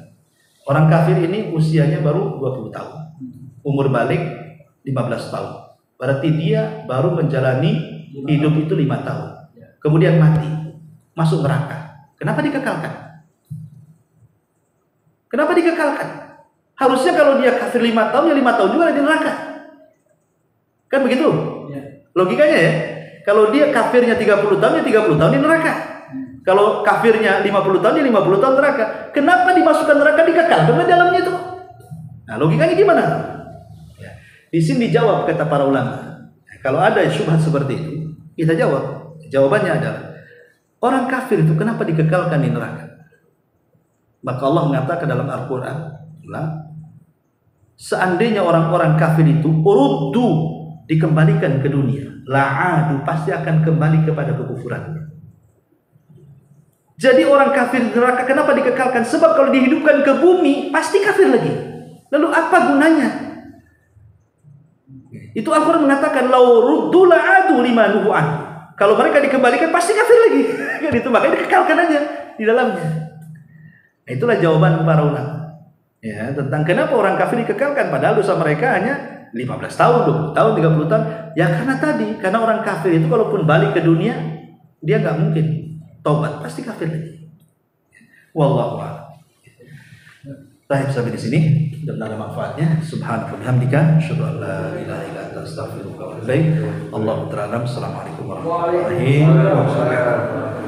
orang kafir ini usianya baru 20 tahun, umur balik 15 tahun. Berarti dia baru menjalani hidup itu 5 tahun. Kemudian mati, masuk neraka. Kenapa dikekalkan? Kenapa dikekalkan? Harusnya kalau dia kafir 5 tahun, ya 5 tahun juga di neraka. Kan begitu? Logikanya ya. Kalau dia kafirnya 30 tahun, ya 30 tahun di neraka. Kalau kafirnya 50 tahun, ya 50 tahun neraka. Kenapa dimasukkan neraka, dikekalkan di dalamnya itu? Nah, logikanya gimana? Di sini dijawab kata para ulama. Kalau ada syubhat seperti itu, kita jawab. Jawabannya adalah orang kafir itu kenapa dikekalkan di neraka? Maka Allah mengatakan dalam Al-Quran, seandainya orang-orang kafir itu uruddu, dikembalikan ke dunia, la'adu, pasti akan kembali kepada kekufuran. Jadi orang kafir di neraka kenapa dikekalkan? Sebab kalau dihidupkan ke bumi pasti kafir lagi. Lalu apa gunanya? Itu Al-Quran mengatakan lau ruddu la'adu lima nuhu'an. Kalau mereka dikembalikan pasti kafir lagi. Itu makanya dikekalkan aja di dalamnya. Nah, itulah jawaban para ulama. Ya, tentang kenapa orang kafir dikekalkan padahal dosa mereka hanya 15 tahun, 20 tahun, 30 tahun. Ya karena orang kafir itu kalaupun balik ke dunia, dia nggak mungkin taubat, pasti kafir lagi. Wallahu a'lam. Baik, sampai di sini. Mudah-mudahan ada manfaatnya. Subhanallah, bihamdika, asyhadu an la ilaha illa anta, astaghfiruka wa atubu ilaik. Allahu ta'ala. Assalamualaikum warahmatullahi wabarakatuh.